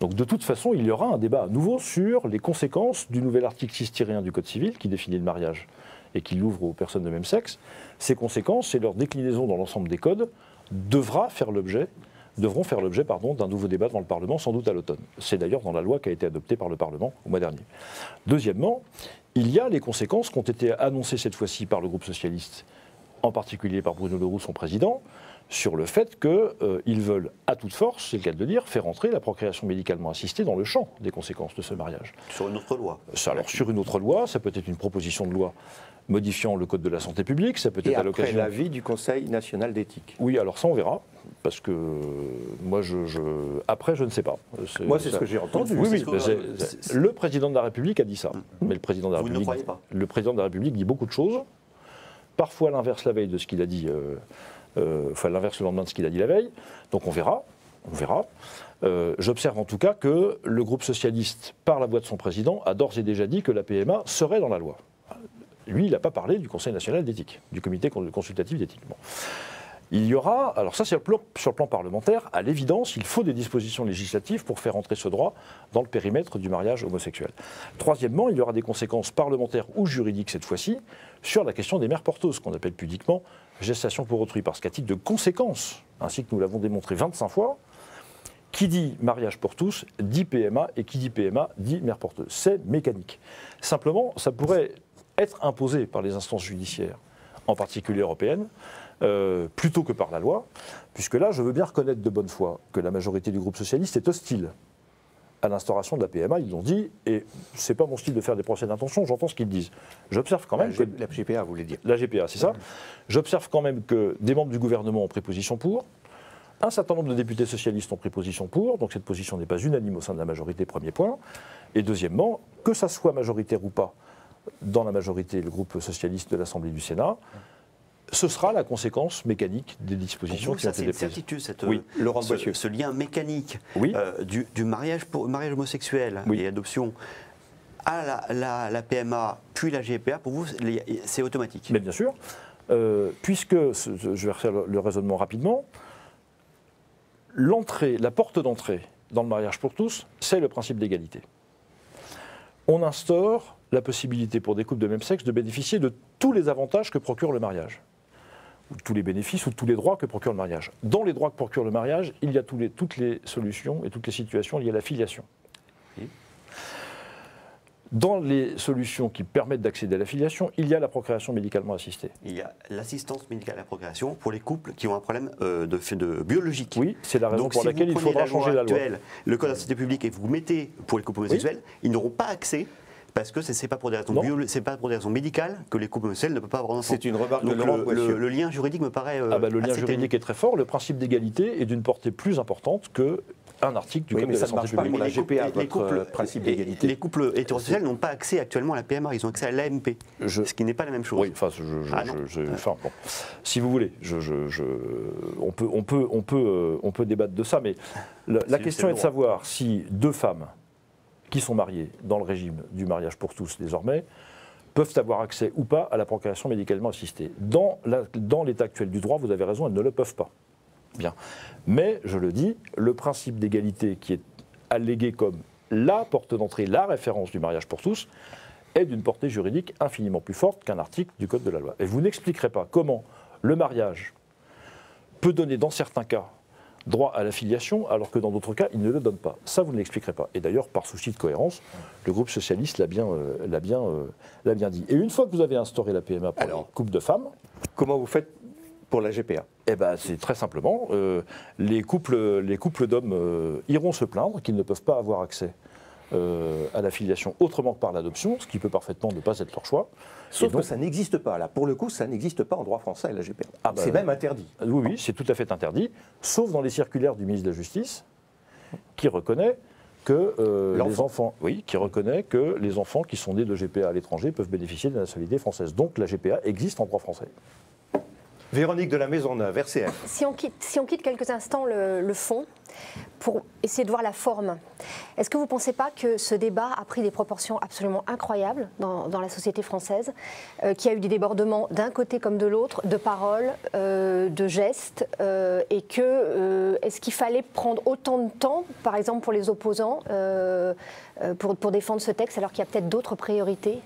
[SPEAKER 3] Donc de toute façon, il y aura un débat à nouveau sur les conséquences du nouvel article 6-1 du Code civil qui définit le mariage et qui l'ouvre aux personnes de même sexe. Ces conséquences et leur déclinaison dans l'ensemble des codes devront faire l'objet d'un nouveau débat devant le Parlement, sans doute à l'automne. C'est d'ailleurs dans la loi qui a été adoptée par le Parlement au mois dernier. Deuxièmement, il y a les conséquences qui ont été annoncées cette fois-ci par le groupe socialiste, en particulier par Bruno Le Roux, son président, sur le fait qu'ils veulent, à toute force, c'est le cas de le dire, faire entrer la procréation médicalement assistée dans le champ des conséquences de ce mariage.
[SPEAKER 4] Sur une autre loi.
[SPEAKER 3] Alors sur une autre loi, ça peut être une proposition de loi modifiant le code de la santé publique, ça peut être à l'occasion...
[SPEAKER 1] Et après l'avis du Conseil national d'éthique.
[SPEAKER 3] Oui, alors ça on verra, parce que moi après je ne sais pas.
[SPEAKER 1] Moi c'est ce que j'ai entendu.
[SPEAKER 3] Oui, le président de la République a dit ça. Mais le président de la République,
[SPEAKER 4] ne croyez pas?
[SPEAKER 3] Le président de la République dit beaucoup de choses, parfois l'inverse la veille de ce qu'il a dit, l'inverse le lendemain de ce qu'il a dit la veille, donc on verra. J'observe en tout cas que le groupe socialiste, par la voix de son président, a d'ores et déjà dit que la PMA serait dans la loi. Lui, il n'a pas parlé du Conseil national d'éthique, du comité consultatif d'éthique. Bon. Il y aura, alors ça c'est sur le plan parlementaire, à l'évidence, il faut des dispositions législatives pour faire entrer ce droit dans le périmètre du mariage homosexuel. Troisièmement, il y aura des conséquences parlementaires ou juridiques cette fois-ci sur la question des mères porteuses, qu'on appelle pudiquement gestation pour autrui, parce qu'à titre de conséquence, ainsi que nous l'avons démontré 25 fois, qui dit mariage pour tous dit PMA, et qui dit PMA dit mère porteuse. C'est mécanique. Simplement, ça pourrait être imposé par les instances judiciaires, en particulier européennes, plutôt que par la loi, puisque là, je veux bien reconnaître de bonne foi que la majorité du groupe socialiste est hostile à l'instauration de la PMA, ils l'ont dit, et c'est pas mon style de faire des procès d'intention, j'entends ce qu'ils disent. J'observe quand même que...
[SPEAKER 1] La GPA, vous voulez dire.
[SPEAKER 3] La GPA, c'est ça. J'observe quand même que des membres du gouvernement ont pris position pour, un certain nombre de députés socialistes ont pris position pour, donc cette position n'est pas unanime au sein de la majorité, premier point. Et deuxièmement, que ça soit majoritaire ou pas, dans la majorité, le groupe socialiste de l'Assemblée du Sénat, ce sera la conséquence mécanique des dispositions qui ont été prises.
[SPEAKER 4] Certitude, ce lien mécanique du mariage homosexuel et adoption à la PMA puis la GPA, pour vous, c'est automatique?
[SPEAKER 3] Mais bien sûr, puisque, je vais refaire le raisonnement rapidement, la porte d'entrée dans le mariage pour tous, c'est le principe d'égalité. On instaure la possibilité pour des couples de même sexe de bénéficier de tous les avantages que procure le mariage, ou tous les bénéfices ou tous les droits que procure le mariage. Dans les droits que procure le mariage, il y a toutes les solutions et toutes les situations liées à la filiation. Dans les solutions qui permettent d'accéder à la filiation, il y a la procréation médicalement assistée.
[SPEAKER 4] Il y a l'assistance médicale à la procréation pour les couples qui ont un problème de biologique.
[SPEAKER 3] Oui, c'est la raison pour laquelle il faudra changer la loi.
[SPEAKER 4] Le code de la santé publique, et vous mettez pour les couples homosexuels, ils n'auront pas accès. Parce que ce n'est pas pour des raisons médicales que les couples homosexuels ne peuvent pas avoir d'enfants.
[SPEAKER 1] C'est une remarque de
[SPEAKER 4] Laurent. Le lien juridique me paraît.
[SPEAKER 3] Le lien juridique est très fort. Le principe d'égalité est d'une portée plus importante qu'un article du Code de la santé publique.
[SPEAKER 1] Mais la GPA, votre principe d'égalité.
[SPEAKER 4] Les couples hétérosexuels n'ont pas accès actuellement à la PMA, ils ont accès à l'AMP, ce qui n'est pas la même chose.
[SPEAKER 3] Oui, bon, si vous voulez, on peut débattre de ça, mais la question est de savoir si deux femmes qui sont mariés dans le régime du mariage pour tous désormais, peuvent avoir accès ou pas à la procréation médicalement assistée. Dans l'état actuel du droit, vous avez raison, elles ne le peuvent pas. Bien. Mais, je le dis, le principe d'égalité qui est allégué comme la porte d'entrée, la référence du mariage pour tous, est d'une portée juridique infiniment plus forte qu'un article du Code de la loi. Et vous n'expliquerez pas comment le mariage peut donner, dans certains cas, droit à la filiation, alors que dans d'autres cas, il ne le donne pas. Ça, vous ne l'expliquerez pas. Et d'ailleurs, par souci de cohérence, le groupe socialiste l'a bien dit. Et une fois que vous avez instauré la PMA pour les couples de femmes...
[SPEAKER 1] Comment vous faites pour la GPA?
[SPEAKER 3] Eh ben, c'est très simplement, les couples d'hommes iront se plaindre qu'ils ne peuvent pas avoir accès à la filiation autrement que par l'adoption, ce qui peut parfaitement ne pas être leur choix.
[SPEAKER 1] Sauf que ça n'existe pas, là. Pour le coup, ça n'existe pas en droit français, la GPA. C'est même interdit.
[SPEAKER 3] Oui, c'est tout à fait interdit, sauf dans les circulaires du ministre de la Justice, qui reconnaît que les enfants qui sont nés de GPA à l'étranger peuvent bénéficier de la nationalité française. Donc la GPA existe en droit français.
[SPEAKER 1] Véronique de la Maisonneuve, RCF.
[SPEAKER 2] Si on quitte quelques instants le fond, pour essayer de voir la forme, est-ce que vous ne pensez pas que ce débat a pris des proportions absolument incroyables dans la société française, qu'il y a eu des débordements d'un côté comme de l'autre, de paroles, de gestes, et que est-ce qu'il fallait prendre autant de temps, par exemple pour les opposants, pour défendre ce texte, alors qu'il y a peut-être d'autres priorités ?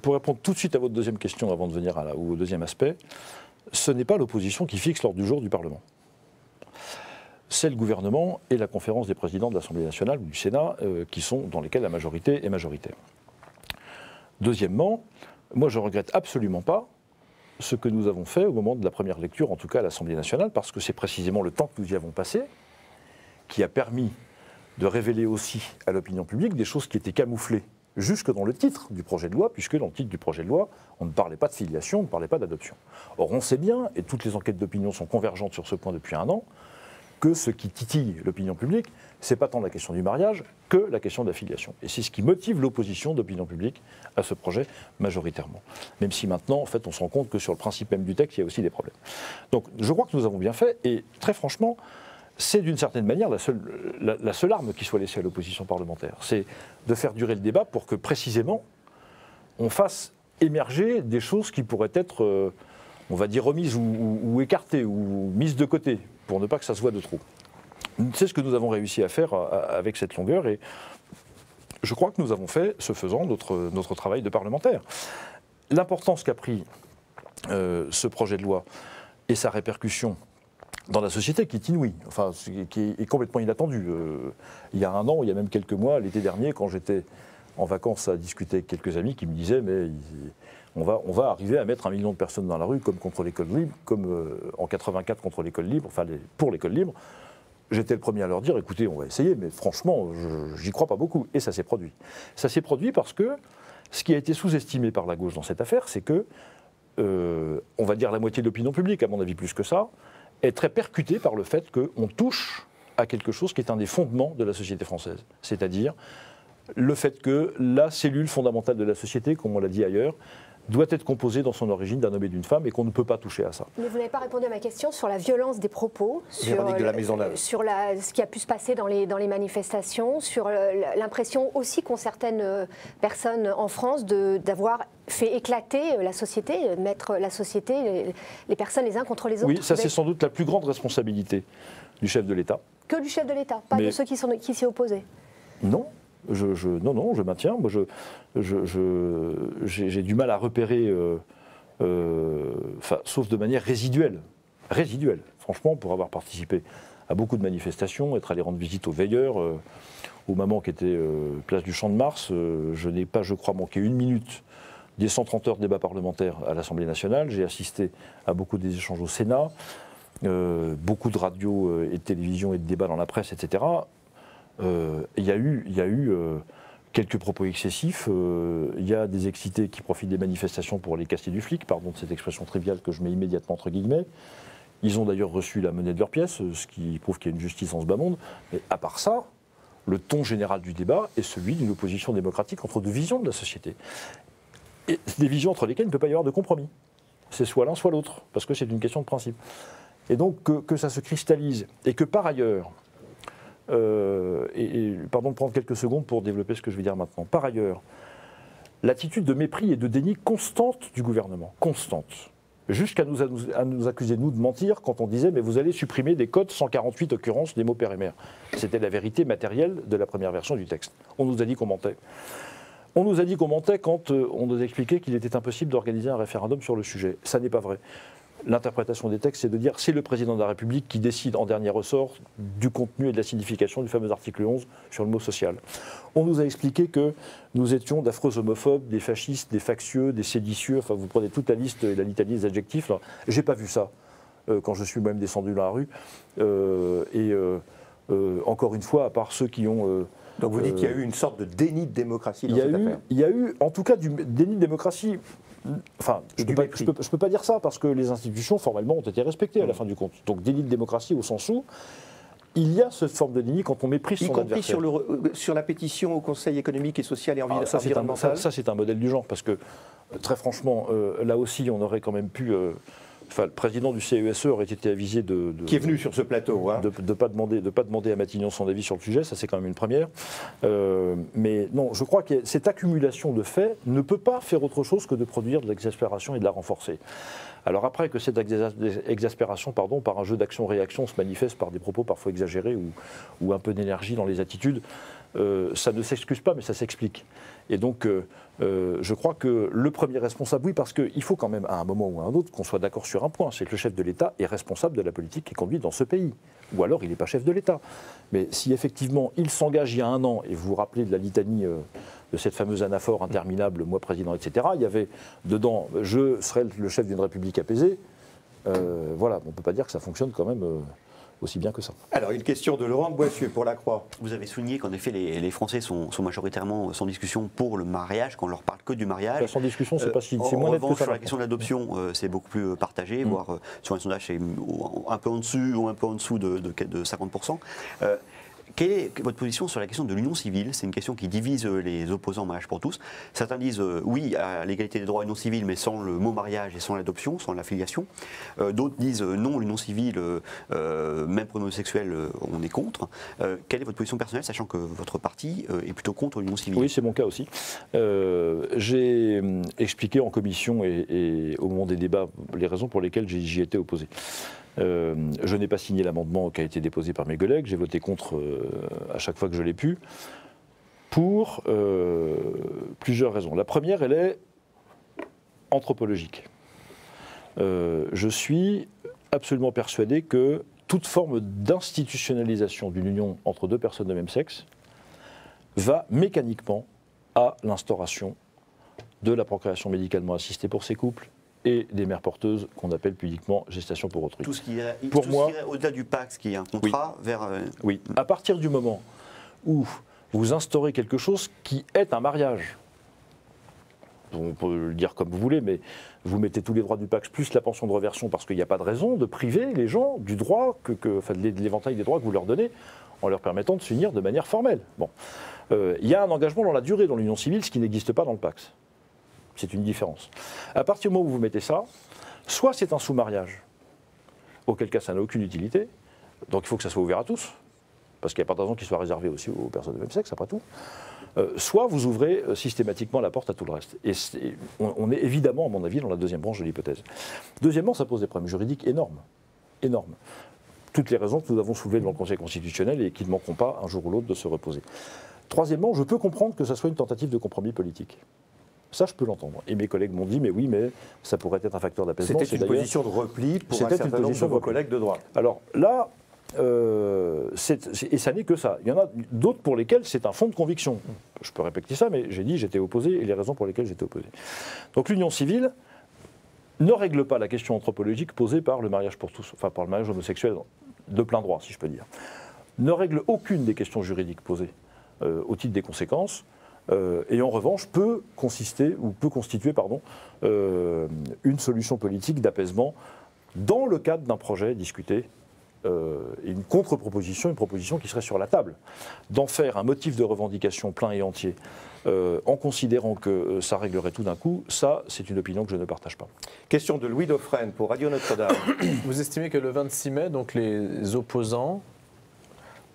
[SPEAKER 3] Pour répondre tout de suite à votre deuxième question avant de venir au deuxième aspect, ce n'est pas l'opposition qui fixe l'ordre du jour du Parlement. C'est le gouvernement et la conférence des présidents de l'Assemblée nationale ou du Sénat dans lesquels la majorité est majoritaire. Deuxièmement, moi je ne regrette absolument pas ce que nous avons fait au moment de la première lecture, en tout cas à l'Assemblée nationale, parce que c'est précisément le temps que nous y avons passé qui a permis de révéler aussi à l'opinion publique des choses qui étaient camouflées jusque dans le titre du projet de loi, puisque dans le titre du projet de loi, on ne parlait pas de filiation, on ne parlait pas d'adoption. Or, on sait bien, et toutes les enquêtes d'opinion sont convergentes sur ce point depuis un an, que ce qui titille l'opinion publique, c'est pas tant la question du mariage que la question de la filiation. Et c'est ce qui motive l'opposition d'opinion publique à ce projet majoritairement. Même si maintenant, en fait, on se rend compte que sur le principe même du texte, il y a aussi des problèmes. Donc, je crois que nous avons bien fait, et très franchement, c'est d'une certaine manière la seule arme qui soit laissée à l'opposition parlementaire. C'est de faire durer le débat pour que précisément on fasse émerger des choses qui pourraient être, on va dire, remises ou écartées ou mises de côté pour ne pas que ça se voie de trop. C'est ce que nous avons réussi à faire avec cette longueur et je crois que nous avons fait, ce faisant, notre travail de parlementaire. L'importance qu'a pris ce projet de loi et sa répercussion dans la société qui est inouïe, enfin, qui est complètement inattendue. Il y a un an, il y a même quelques mois, l'été dernier, quand j'étais en vacances à discuter avec quelques amis qui me disaient mais on va arriver à mettre 1 million de personnes dans la rue comme contre l'école libre, comme en 84 contre l'école libre, enfin pour l'école libre. J'étais le premier à leur dire écoutez, on va essayer, mais franchement, j'y crois pas beaucoup. Et ça s'est produit. Ça s'est produit parce que ce qui a été sous-estimé par la gauche dans cette affaire, c'est que, on va dire la moitié de l'opinion publique, à mon avis plus que ça, est très percuté par le fait qu'on touche à quelque chose qui est un des fondements de la société française, c'est-à-dire le fait que la cellule fondamentale de la société, comme on l'a dit ailleurs, doit être composée dans son origine d'un homme et d'une femme et qu'on ne peut pas toucher à ça.
[SPEAKER 2] Mais vous n'avez pas répondu à ma question sur la violence des propos, sur ce qui a pu se passer dans les manifestations, sur l'impression aussi qu'ont certaines personnes en France d'avoir fait éclater la société, mettre la société, les personnes les uns contre les autres.
[SPEAKER 3] Oui, ça c'est sans doute la plus grande responsabilité du chef de l'État.
[SPEAKER 2] Que du chef de l'État, pas de ceux qui s'y opposaient.
[SPEAKER 3] Non. Non, je maintiens. Moi, j'ai du mal à repérer, sauf de manière résiduelle. Résiduelle. Franchement, pour avoir participé à beaucoup de manifestations, être allé rendre visite aux veilleurs, aux mamans qui étaient place du Champ de Mars, je n'ai pas, je crois, manqué une minute des 130 heures de débat parlementaire à l'Assemblée nationale. J'ai assisté à beaucoup des échanges au Sénat, beaucoup de radio et de télévision et de débats dans la presse, etc. Il y a eu quelques propos excessifs, il y a des excités qui profitent des manifestations pour les casser du flic, pardon de cette expression triviale que je mets immédiatement entre guillemets. Ils ont d'ailleurs reçu la monnaie de leur pièce, ce qui prouve qu'il y a une justice en ce bas monde. Mais à part ça, le ton général du débat est celui d'une opposition démocratique entre deux visions de la société. Et des visions entre lesquelles il ne peut pas y avoir de compromis. C'est soit l'un, soit l'autre, parce que c'est une question de principe. Et donc que ça se cristallise, et que par ailleurs... pardon de prendre quelques secondes pour développer ce que je vais dire maintenant. Par ailleurs, l'attitude de mépris et de déni constante du gouvernement, constante, jusqu'à nous accuser, nous, de mentir quand on disait « mais vous allez supprimer des codes 148 occurrences des mots père et mère ». C'était la vérité matérielle de la première version du texte. On nous a dit qu'on mentait. On nous a dit qu'on mentait quand on nous expliquait qu'il était impossible d'organiser un référendum sur le sujet. Ça n'est pas vrai. L'interprétation des textes, c'est de dire c'est le président de la République qui décide en dernier ressort du contenu et de la signification du fameux article 11 sur le mot social. On nous a expliqué que nous étions d'affreux homophobes, des fascistes, des factieux, des séditieux, enfin vous prenez toute la liste et la litanie des adjectifs. J'ai pas vu ça quand je suis moi-même descendu dans la rue. Encore une fois, à part ceux qui ont...
[SPEAKER 1] Donc vous dites qu'il y a eu une sorte de déni de démocratie dans cette affaire.
[SPEAKER 3] Il y a eu, en tout cas, du déni de démocratie. Enfin, je ne peux pas dire ça parce que les institutions, formellement, ont été respectées à la fin du compte. Donc déni de démocratie au sens où il y a cette forme de déni quand on méprise son adversaire.
[SPEAKER 1] Y compris sur la pétition au Conseil économique et social et environnemental.
[SPEAKER 3] Ça, c'est un modèle du genre parce que, très franchement, là aussi, on aurait quand même pu... le président du CESE aurait été avisé
[SPEAKER 1] qui est venu sur ce plateau, hein.
[SPEAKER 3] de pas demander à Matignon son avis sur le sujet, ça c'est quand même une première. Mais non, je crois que cette accumulation de faits ne peut pas faire autre chose que de produire de l'exaspération et de la renforcer. Alors après que cette exaspération, par un jeu d'action-réaction se manifeste par des propos parfois exagérés ou un peu d'énergie dans les attitudes, ça ne s'excuse pas, mais ça s'explique. Et donc, je crois que le premier responsable, oui, parce qu'il faut quand même, à un moment ou à un autre, qu'on soit d'accord sur un point, c'est que le chef de l'État est responsable de la politique qui est conduite dans ce pays. Ou alors, il n'est pas chef de l'État. Mais si effectivement, il s'engage il y a un an, et vous vous rappelez de la litanie de cette fameuse anaphore interminable, moi président, etc., il y avait dedans, je serai le chef d'une république apaisée. Voilà, on ne peut pas dire que ça fonctionne quand même... aussi bien que ça.
[SPEAKER 1] Alors, une question de Laurent de Boissieu pour la Croix.
[SPEAKER 4] Vous avez souligné qu'en effet, les Français sont majoritairement sans discussion pour le mariage, qu'on ne leur parle que du mariage.
[SPEAKER 3] Sans discussion, c'est pas si c'est moins net que ça.
[SPEAKER 4] Sur la question de l'adoption, c'est beaucoup plus partagé, voire sur un sondage, c'est un peu en dessus ou un peu en dessous de 50%. Quelle est votre position sur la question de l'union civile? C'est une question qui divise les opposants au mariage pour tous. Certains disent oui à l'égalité des droits et non civile, mais sans le mot mariage et sans l'adoption, sans l'affiliation. D'autres disent non, l'union civile, même pour les homosexuels, on est contre. Quelle est votre position personnelle, sachant que votre parti est plutôt contre l'union civile?
[SPEAKER 3] Oui, c'est mon cas aussi. J'ai expliqué en commission et au moment des débats les raisons pour lesquelles j'y étais opposé. Je n'ai pas signé l'amendement qui a été déposé par mes collègues, j'ai voté contre à chaque fois que je l'ai pu, pour plusieurs raisons. La première, elle est anthropologique. Je suis absolument persuadé que toute forme d'institutionnalisation d'une union entre deux personnes de même sexe va mécaniquement à l'instauration de la procréation médicalement assistée pour ces couples, et des mères porteuses qu'on appelle pudiquement gestation pour autrui.
[SPEAKER 4] Tout ce qui est au-delà du Pacs, qui est un contrat,
[SPEAKER 3] oui,
[SPEAKER 4] vers...
[SPEAKER 3] Oui, à partir du moment où vous instaurez quelque chose qui est un mariage, on peut le dire comme vous voulez, mais vous mettez tous les droits du Pacs plus la pension de reversion parce qu'il n'y a pas de raison de priver les gens du droit, de l'éventail des droits que vous leur donnez en leur permettant de s'unir de manière formelle. Bon. Il y a un engagement dans la durée dans l'union civile, ce qui n'existe pas dans le Pacs. C'est une différence. À partir du moment où vous mettez ça, soit c'est un sous-mariage, auquel cas ça n'a aucune utilité, donc il faut que ça soit ouvert à tous, parce qu'il n'y a pas de raison qu'il soit réservé aussi aux personnes de même sexe, après tout. Soit vous ouvrez systématiquement la porte à tout le reste. Et on est évidemment, à mon avis, dans la deuxième branche de l'hypothèse. Deuxièmement, ça pose des problèmes juridiques énormes. Énormes. Toutes les raisons que nous avons soulevées devant le Conseil constitutionnel et qui ne manqueront pas, un jour ou l'autre, de se reposer. Troisièmement, je peux comprendre que ça soit une tentative de compromis politique. Ça, je peux l'entendre. Et mes collègues m'ont dit, mais oui, mais ça pourrait être un facteur d'apaisement.
[SPEAKER 1] C'était une position de repli pour un certain nombre de vos collègues de droite.
[SPEAKER 3] Alors là, et ça n'est que ça. Il y en a d'autres pour lesquels c'est un fond de conviction. Je peux répéter ça, mais j'ai dit j'étais opposé et les raisons pour lesquelles j'étais opposé. Donc l'union civile ne règle pas la question anthropologique posée par le mariage pour tous, enfin par le mariage homosexuel de plein droit, si je peux dire. Ne règle aucune des questions juridiques posées au titre des conséquences. Et en revanche peut constituer une solution politique d'apaisement dans le cadre d'un projet discuté, une contre-proposition, une proposition qui serait sur la table. D'en faire un motif de revendication plein et entier en considérant que ça réglerait tout d'un coup, ça c'est une opinion que je ne partage pas.
[SPEAKER 1] Question de Louis Dauphren pour Radio Notre-Dame.
[SPEAKER 5] Vous estimez que le 26 mai, donc les opposants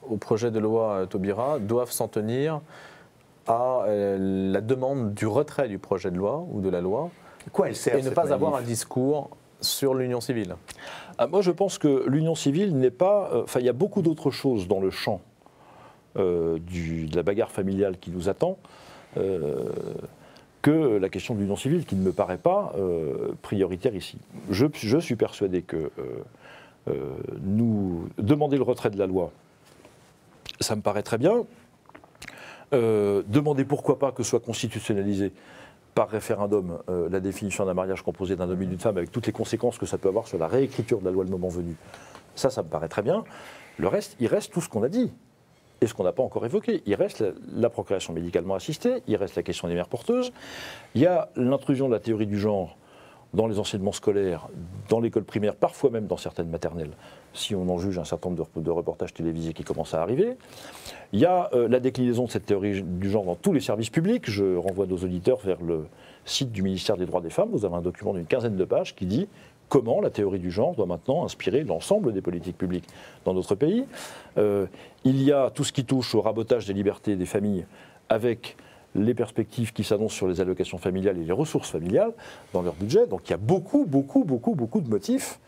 [SPEAKER 5] au projet de loi Taubira doivent s'en tenir à la demande du retrait du projet de loi ou de la loi,
[SPEAKER 1] quoi elle sert,
[SPEAKER 5] et ne pas avoir un discours sur l'union civile?
[SPEAKER 3] Moi, je pense que l'union civile n'est pas... il y a beaucoup d'autres choses dans le champ de la bagarre familiale qui nous attend que la question de l'union civile, qui ne me paraît pas prioritaire ici. Je suis persuadé que nous demander le retrait de la loi, ça me paraît très bien. Demander pourquoi pas que soit constitutionnalisé par référendum la définition d'un mariage composé d'un homme et d'une femme avec toutes les conséquences que ça peut avoir sur la réécriture de la loi le moment venu, ça me paraît très bien. Le reste, il reste tout ce qu'on a dit et ce qu'on n'a pas encore évoqué. Il reste la procréation médicalement assistée, il reste la question des mères porteuses, il y a l'intrusion de la théorie du genre dans les enseignements scolaires, dans l'école primaire, parfois même dans certaines maternelles, si on en juge un certain nombre de reportages télévisés qui commencent à arriver. Il y a la déclinaison de cette théorie du genre dans tous les services publics. Je renvoie nos auditeurs vers le site du ministère des Droits des Femmes. Vous avez un document d'une 15aine de pages qui dit comment la théorie du genre doit maintenant inspirer l'ensemble des politiques publiques dans notre pays. Il y a tout ce qui touche au rabotage des libertés des familles avec les perspectives qui s'annoncent sur les allocations familiales et les ressources familiales dans leur budget. Donc il y a beaucoup de motifs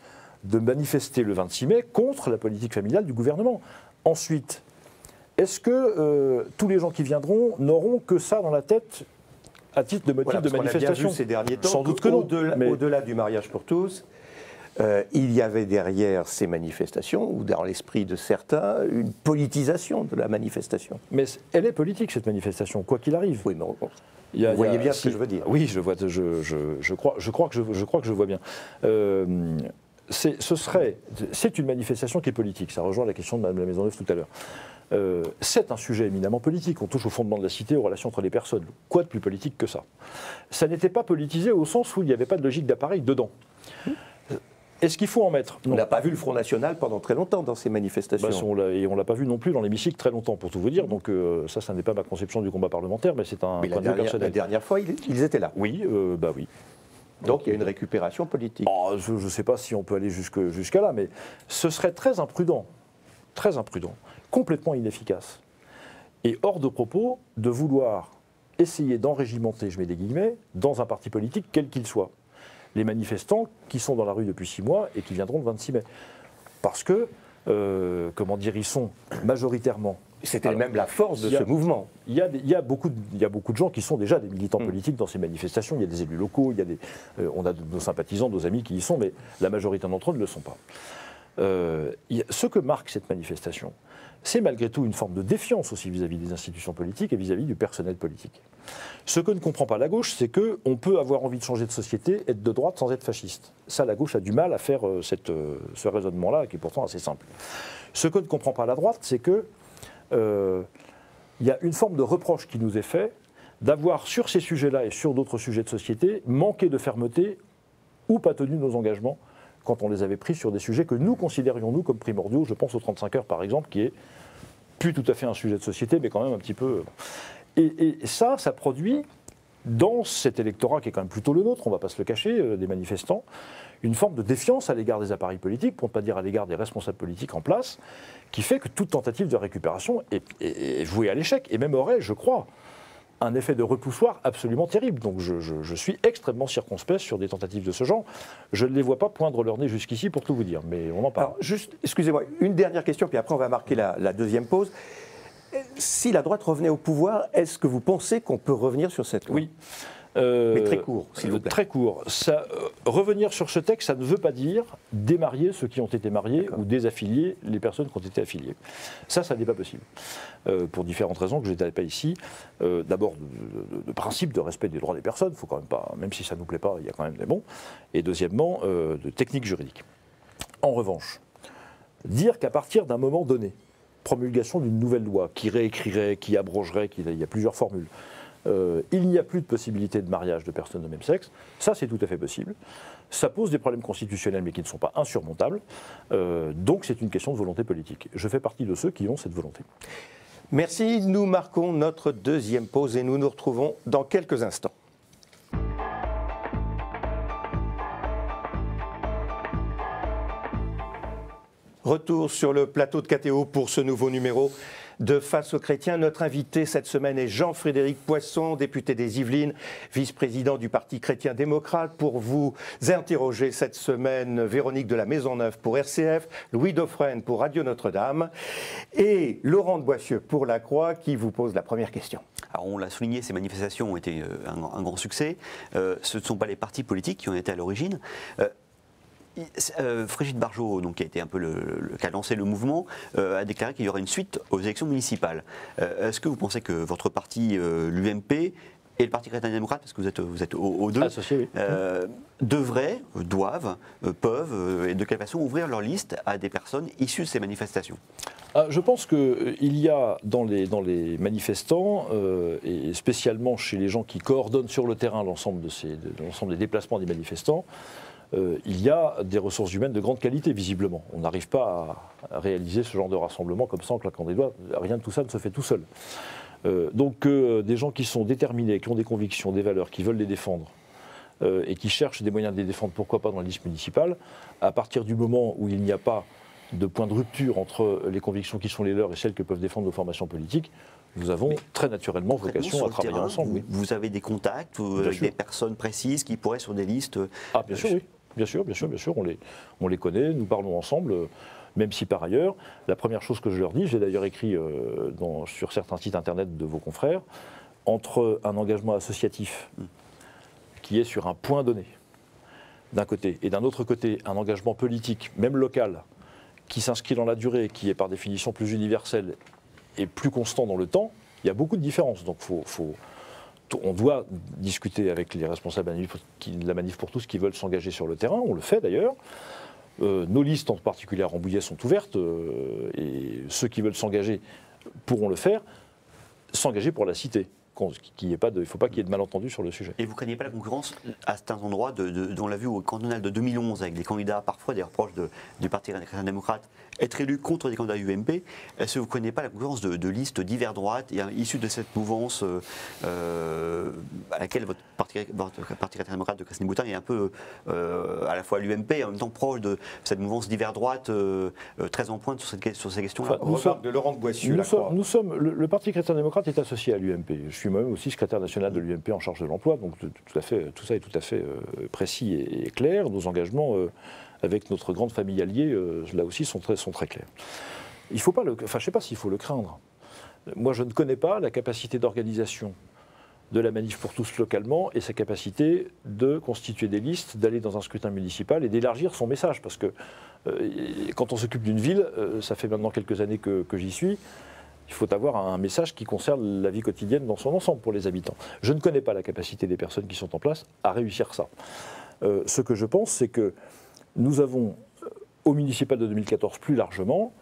[SPEAKER 3] de manifester le 26 mai contre la politique familiale du gouvernement. Ensuite, est-ce que tous les gens qui viendront n'auront que ça dans la tête à titre de motif de manifestation?
[SPEAKER 1] On a bien vu ces derniers temps,
[SPEAKER 3] sans doute que non.
[SPEAKER 1] Au-delà du mariage pour tous, il y avait derrière ces manifestations, ou dans l'esprit de certains, une politisation de la manifestation.
[SPEAKER 3] Mais elle est politique, cette manifestation, quoi qu'il arrive.
[SPEAKER 1] Oui, mais vous voyez bien ce que je veux dire.
[SPEAKER 3] Oui, je crois que je vois bien. C'est une manifestation qui est politique. Ça rejoint la question de Mme la Maisonneuve tout à l'heure. C'est un sujet éminemment politique. On touche au fondement de la cité, aux relations entre les personnes. Quoi de plus politique que ça? Ça n'était pas politisé au sens où il n'y avait pas de logique d'appareil dedans. Est-ce qu'il faut en mettre?
[SPEAKER 1] On n'a pas vu le Front National pendant très longtemps dans ces manifestations.
[SPEAKER 3] Et on ne l'a pas vu non plus dans l'hémicycle très longtemps, pour tout vous dire. Donc ça n'est pas ma conception du combat parlementaire, mais c'est un point de vue personnel.
[SPEAKER 1] La dernière fois, ils étaient là.
[SPEAKER 3] Oui, oui.
[SPEAKER 1] Donc il y a une récupération politique.
[SPEAKER 3] Je ne sais pas si on peut aller jusqu'à là, mais ce serait très imprudent, complètement inefficace et hors de propos de vouloir essayer d'enrégimenter, je mets des guillemets, dans un parti politique quel qu'il soit, les manifestants qui sont dans la rue depuis 6 mois et qui viendront le 26 mai. Parce que, ils sont majoritairement...
[SPEAKER 1] C'était même la force de ce mouvement.
[SPEAKER 3] Il y a beaucoup de gens qui sont déjà des militants politiques dans ces manifestations. Il y a des élus locaux, on a nos sympathisants, nos amis qui y sont, mais la majorité d'entre eux ne le sont pas. Ce que marque cette manifestation, c'est malgré tout une forme de défiance aussi vis-à-vis des institutions politiques et vis-à-vis du personnel politique. Ce que ne comprend pas la gauche, c'est qu'on peut avoir envie de changer de société, être de droite sans être fasciste. Ça, la gauche a du mal à faire ce raisonnement-là, qui est pourtant assez simple. Ce que ne comprend pas la droite, c'est que il y a une forme de reproche qui nous est fait d'avoir, sur ces sujets-là et sur d'autres sujets de société, manqué de fermeté ou pas tenu nos engagements quand on les avait pris sur des sujets que nous considérions, nous, comme primordiaux. Je pense aux 35 heures, par exemple, qui est plus tout à fait un sujet de société, mais quand même un petit peu. Et ça produit, dans cet électorat qui est quand même plutôt le nôtre, on ne va pas se le cacher, des manifestants, une forme de défiance à l'égard des appareils politiques, pour ne pas dire à l'égard des responsables politiques en place, qui fait que toute tentative de récupération est vouée à l'échec, et même aurait, je crois, un effet de repoussoir absolument terrible. Donc je suis extrêmement circonspect sur des tentatives de ce genre. Je ne les vois pas poindre leur nez jusqu'ici, pour tout vous dire, mais on en parle.
[SPEAKER 1] Alors, juste, excusez-moi, une dernière question, puis après on va marquer la deuxième pause. Si la droite revenait au pouvoir, est-ce que vous pensez qu'on peut revenir sur cette loi ?
[SPEAKER 3] Oui.
[SPEAKER 1] Mais très court, s'il vous plaît.
[SPEAKER 3] Très court. Revenir sur ce texte, ça ne veut pas dire démarier ceux qui ont été mariés ou désaffilier les personnes qui ont été affiliées. Ça n'est pas possible. Pour différentes raisons que je n'étalais pas ici. D'abord, de principe de respect des droits des personnes, il faut quand même pas, même si ça ne nous plaît pas, il y a quand même des bons. Et deuxièmement, de technique juridique. En revanche, dire qu'à partir d'un moment donné, promulgation d'une nouvelle loi qui réécrirait, qui abrogerait, il y a plusieurs formules, il n'y a plus de possibilité de mariage de personnes de même sexe, ça c'est tout à fait possible. Ça pose des problèmes constitutionnels mais qui ne sont pas insurmontables, donc c'est une question de volonté politique. Je fais partie de ceux qui ont cette volonté.
[SPEAKER 1] Merci, nous marquons notre deuxième pause et nous nous retrouvons dans quelques instants. Retour sur le plateau de KTO pour ce nouveau numéro de Face aux chrétiens. Notre invité cette semaine est Jean-Frédéric Poisson, député des Yvelines, vice-président du Parti chrétien-démocrate. Pour vous interroger cette semaine, Véronique de la Maisonneuve pour RCF, Louis Dauphren pour Radio Notre-Dame et Laurent de Boissieu pour La Croix qui vous pose la première question.
[SPEAKER 4] Alors on l'a souligné, ces manifestations ont été un grand succès. Ce ne sont pas les partis politiques qui en étaient à l'origine. Brigitte Bardot, donc, qui a été un peu qui a lancé le mouvement, a déclaré qu'il y aurait une suite aux élections municipales. Est-ce que vous pensez que votre parti, l'UMP, et le Parti chrétien-démocrate, parce que vous êtes aux deux,
[SPEAKER 3] associés, oui.
[SPEAKER 4] doivent, peuvent, et de quelle façon ouvrir leur liste à des personnes issues de ces manifestations?
[SPEAKER 3] Je pense qu'il y a dans les manifestants, et spécialement chez les gens qui coordonnent sur le terrain l'ensemble des déplacements des manifestants, il y a des ressources humaines de grande qualité, visiblement. On n'arrive pas à réaliser ce genre de rassemblement comme ça en claquant des doigts. Rien de tout ça ne se fait tout seul. Donc des gens qui sont déterminés, qui ont des convictions, des valeurs, qui veulent les défendre, et qui cherchent des moyens de les défendre, pourquoi pas dans la liste municipale, à partir du moment où il n'y a pas de point de rupture entre les convictions qui sont les leurs et celles que peuvent défendre nos formations politiques, nous avons très naturellement vocation à travailler ensemble. Oui.
[SPEAKER 4] Vous avez des contacts avec des personnes précises qui pourraient sur des listes...
[SPEAKER 3] Bien sûr, oui. Bien sûr, on les connaît, nous parlons ensemble, même si par ailleurs, la première chose que je leur dis, j'ai d'ailleurs écrit sur certains sites internet de vos confrères, entre un engagement associatif qui est sur un point donné, d'un côté, et d'un autre côté, un engagement politique, même local, qui s'inscrit dans la durée, qui est par définition plus universel et plus constant dans le temps, il y a beaucoup de différences. Donc on doit discuter avec les responsables de la Manif pour tous qui veulent s'engager sur le terrain, on le fait d'ailleurs. Nos listes en particulier à Rambouillet sont ouvertes et ceux qui veulent s'engager pourront le faire, s'engager pour la cité. Il ne faut pas qu'il y ait de malentendus sur le sujet.
[SPEAKER 4] Et vous ne craignez pas la concurrence à certains endroits, on l'a vu au cantonal de 2011 avec des candidats parfois des reproches du Parti chrétien-démocrate être élus contre des candidats UMP. Est-ce que vous ne craignez pas la concurrence de listes divers droite issues de cette mouvance à laquelle votre Parti chrétien-démocrate de Castelnau-Boutin est un peu à la fois l'UMP et en même temps proche de cette mouvance divers droite très en pointe sur ces questions-là?
[SPEAKER 1] De Laurent de Boissieu.
[SPEAKER 3] Le Parti chrétien-démocrate est associé à l'UMP. Je suis moi-même aussi secrétaire national de l'UMP en charge de l'emploi, donc tout ça est tout à fait précis et clair. Nos engagements avec notre grande famille alliée, là aussi, sont très clairs. Il faut pas je ne sais pas s'il faut le craindre. Moi, je ne connais pas la capacité d'organisation de la Manif pour tous localement et sa capacité de constituer des listes, d'aller dans un scrutin municipal et d'élargir son message. Parce que quand on s'occupe d'une ville, ça fait maintenant quelques années que j'y suis, il faut avoir un message qui concerne la vie quotidienne dans son ensemble pour les habitants. Je ne connais pas la capacité des personnes qui sont en place à réussir ça. Ce que je pense, c'est que nous avons, au municipal de 2014 plus largement,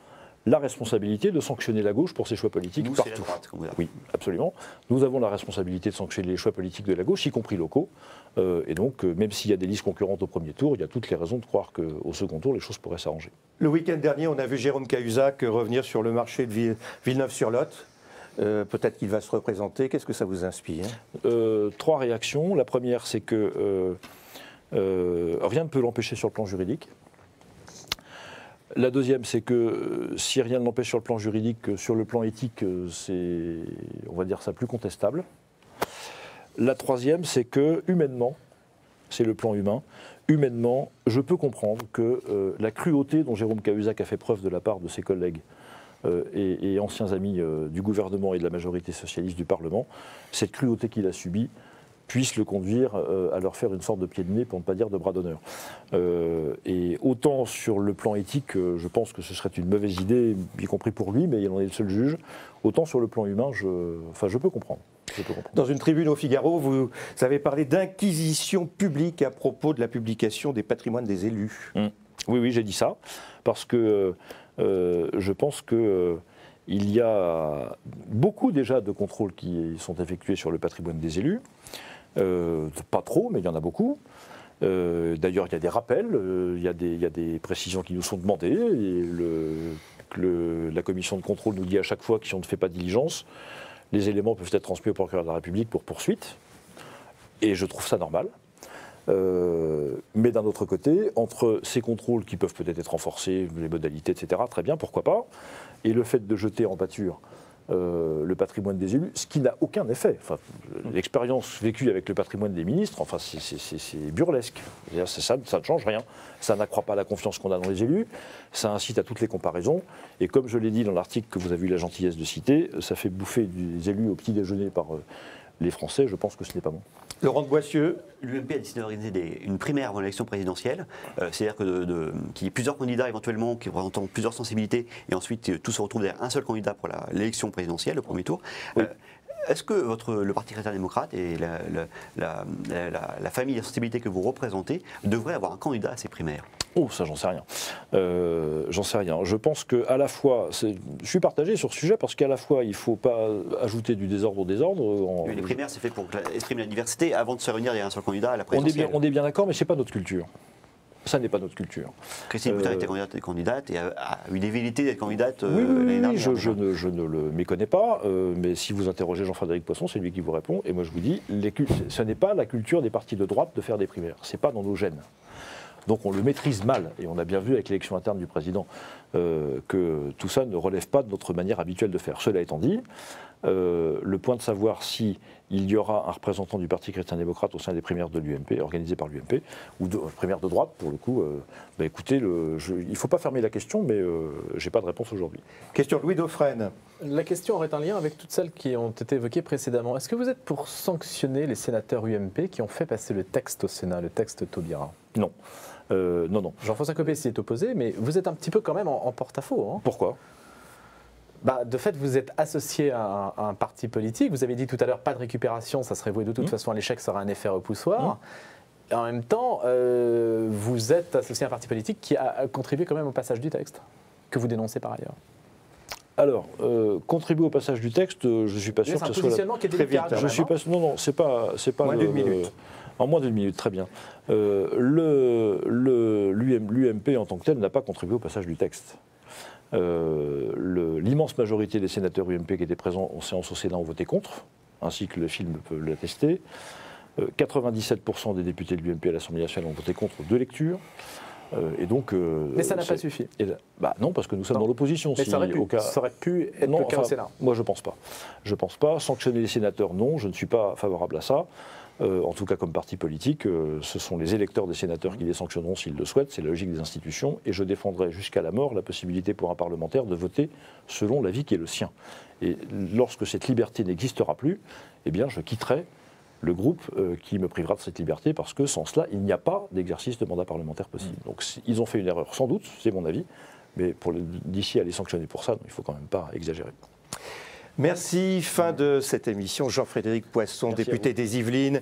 [SPEAKER 3] la responsabilité de sanctionner la gauche pour ses choix politiques
[SPEAKER 4] Nous,
[SPEAKER 3] partout.
[SPEAKER 4] c'est la droite, comme vous l'avez.
[SPEAKER 3] Oui, absolument. Nous avons la responsabilité de sanctionner les choix politiques de la gauche, y compris locaux. Et donc, même s'il y a des listes concurrentes au premier tour, il y a toutes les raisons de croire qu'au second tour, les choses pourraient s'arranger.
[SPEAKER 1] Le week-end dernier, on a vu Jérôme Cahuzac revenir sur le marché de Villeneuve-sur-Lot. Peut-être qu'il va se représenter. Qu'est-ce que ça vous inspire?
[SPEAKER 3] 3 réactions. La première, c'est que rien ne peut l'empêcher sur le plan juridique. La deuxième, c'est que si rien ne l'empêche sur le plan juridique, sur le plan éthique, c'est, on va dire ça, plus contestable. La troisième, c'est que humainement, c'est le plan humain, humainement, je peux comprendre que la cruauté dont Jérôme Cahuzac a fait preuve de la part de ses collègues et anciens amis du gouvernement et de la majorité socialiste du Parlement, cette cruauté qu'il a subie, puisse le conduire à leur faire une sorte de pied de nez, pour ne pas dire de bras d'honneur. Et autant sur le plan éthique, je pense que ce serait une mauvaise idée, y compris pour lui, mais il en est le seul juge, autant sur le plan humain, je peux comprendre.
[SPEAKER 1] Dans une tribune au Figaro, vous avez parlé d'inquisition publique à propos de la publication des patrimoines des élus.
[SPEAKER 3] Oui, j'ai dit ça, parce que je pense que il y a beaucoup déjà de contrôles qui sont effectués sur le patrimoine des élus. Pas trop, mais il y en a beaucoup. D'ailleurs, il y a des rappels, il y a des précisions qui nous sont demandées. Et la commission de contrôle nous dit à chaque fois que si on ne fait pas diligence, les éléments peuvent être transmis au procureur de la République pour poursuite. Et je trouve ça normal. Mais d'un autre côté, entre ces contrôles qui peuvent peut-être être renforcés, les modalités, etc., très bien, pourquoi pas, et le fait de jeter en pâture le patrimoine des élus, ce qui n'a aucun effet. Enfin, l'expérience vécue avec le patrimoine des ministres, enfin, c'est burlesque. Ça ne change rien. Ça n'accroît pas la confiance qu'on a dans les élus, ça incite à toutes les comparaisons. Et comme je l'ai dit dans l'article que vous avez eu la gentillesse de citer, ça fait bouffer des élus au petit déjeuner par les Français. Je pense que ce n'est pas bon.
[SPEAKER 1] Laurent de Boissieu.
[SPEAKER 4] L'UMP a décidé d'organiser une primaire avant l'élection présidentielle, c'est-à-dire qu'il y ait plusieurs candidats éventuellement qui représentent plusieurs sensibilités, et ensuite tout se retrouve derrière un seul candidat pour l'élection présidentielle, le premier tour. Oui. Est-ce que le Parti chrétien-démocrate et la famille de sensibilité que vous représentez devraient avoir un candidat à ces primaires?
[SPEAKER 3] Oh, ça, j'en sais rien. J'en sais rien. Je pense qu'à la fois, je suis partagé sur ce sujet parce qu'à la fois, il ne faut pas ajouter du désordre au désordre.
[SPEAKER 4] Les primaires, c'est fait pour exprimer la diversité avant de se réunir derrière un seul candidat à la présidentielle.
[SPEAKER 3] On est bien d'accord, mais ce n'est pas notre culture. Ça n'est pas notre culture.
[SPEAKER 4] Christine Boutin était candidate et a eu des velléités d'être candidate
[SPEAKER 3] l'année dernière. Je ne le méconnais pas, mais si vous interrogez Jean-Frédéric Poisson, c'est lui qui vous répond. Et moi, je vous dis, ce n'est pas la culture des partis de droite de faire des primaires. Ce n'est pas dans nos gènes. Donc on le maîtrise mal, et on a bien vu avec l'élection interne du président que tout ça ne relève pas de notre manière habituelle de faire. Cela étant dit, le point de savoir si il y aura un représentant du Parti chrétien-démocrate au sein des primaires de l'UMP, organisées par l'UMP, ou de primaires de droite, pour le coup, écoutez, il ne faut pas fermer la question, mais je n'ai pas de réponse aujourd'hui.
[SPEAKER 1] Question de Louis Dauphren.
[SPEAKER 5] La question aurait un lien avec toutes celles qui ont été évoquées précédemment. Est-ce que vous êtes pour sanctionner les sénateurs UMP qui ont fait passer le texte au Sénat, le texte Taubira?
[SPEAKER 3] Non. Non.
[SPEAKER 5] Jean-François Copé s'y est opposé, mais vous êtes un petit peu quand même en porte-à-faux. Hein.
[SPEAKER 3] Pourquoi ?
[SPEAKER 5] De fait, vous êtes associé à un parti politique. Vous avez dit tout à l'heure, pas de récupération, ça serait voué de toute façon à l'échec, ça aurait un effet repoussoir. Et en même temps, vous êtes associé à un parti politique qui a contribué quand même au passage du texte, que vous dénoncez par ailleurs.
[SPEAKER 3] Alors, contribuer au passage du texte, je ne suis pas sûr que ce soit...
[SPEAKER 5] C'est un positionnement qui est délicat.
[SPEAKER 3] Je suis pas... Non, c'est pas
[SPEAKER 1] moins d'une minute.
[SPEAKER 3] En moins d'une minute, très bien. L'UMP en tant que tel n'a pas contribué au passage du texte. L'immense majorité des sénateurs UMP qui étaient présents en séance au Sénat ont voté contre, ainsi que le film peut l'attester. 97% des députés de l'UMP à l'Assemblée nationale ont voté contre 2 lectures. Et donc,
[SPEAKER 5] mais ça n'a pas suffi.
[SPEAKER 3] Non, parce que nous sommes dans l'opposition.
[SPEAKER 5] Mais ça aurait pu être le cas au Sénat.
[SPEAKER 3] Moi, je ne pense pas. Je ne pense pas. Sanctionner les sénateurs, non. Je ne suis pas favorable à ça. En tout cas, comme parti politique, ce sont les électeurs des sénateurs qui les sanctionneront s'ils le souhaitent. C'est la logique des institutions. Et je défendrai jusqu'à la mort la possibilité pour un parlementaire de voter selon l'avis qui est le sien. Et lorsque cette liberté n'existera plus, eh bien, je quitterai le groupe qui me privera de cette liberté, parce que sans cela, il n'y a pas d'exercice de mandat parlementaire possible. Donc ils ont fait une erreur, sans doute, c'est mon avis, mais d'ici à les sanctionner pour ça, il ne faut quand même pas exagérer.
[SPEAKER 1] Merci. Fin de cette émission. Jean-Frédéric Poisson, député des Yvelines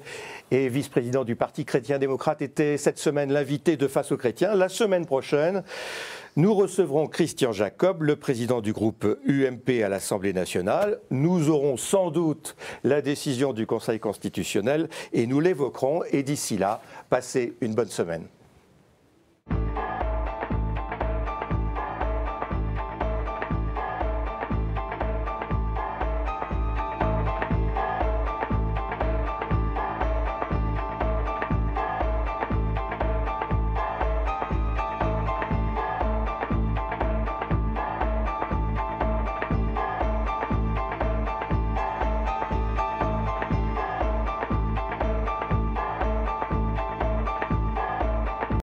[SPEAKER 1] et vice-président du Parti chrétien-démocrate, était cette semaine l'invité de Face aux chrétiens. La semaine prochaine, Nous recevrons Christian Jacob, le président du groupe UMP à l'Assemblée nationale. Nous aurons sans doute la décision du Conseil constitutionnel et nous l'évoquerons. Et d'ici là, passez une bonne semaine.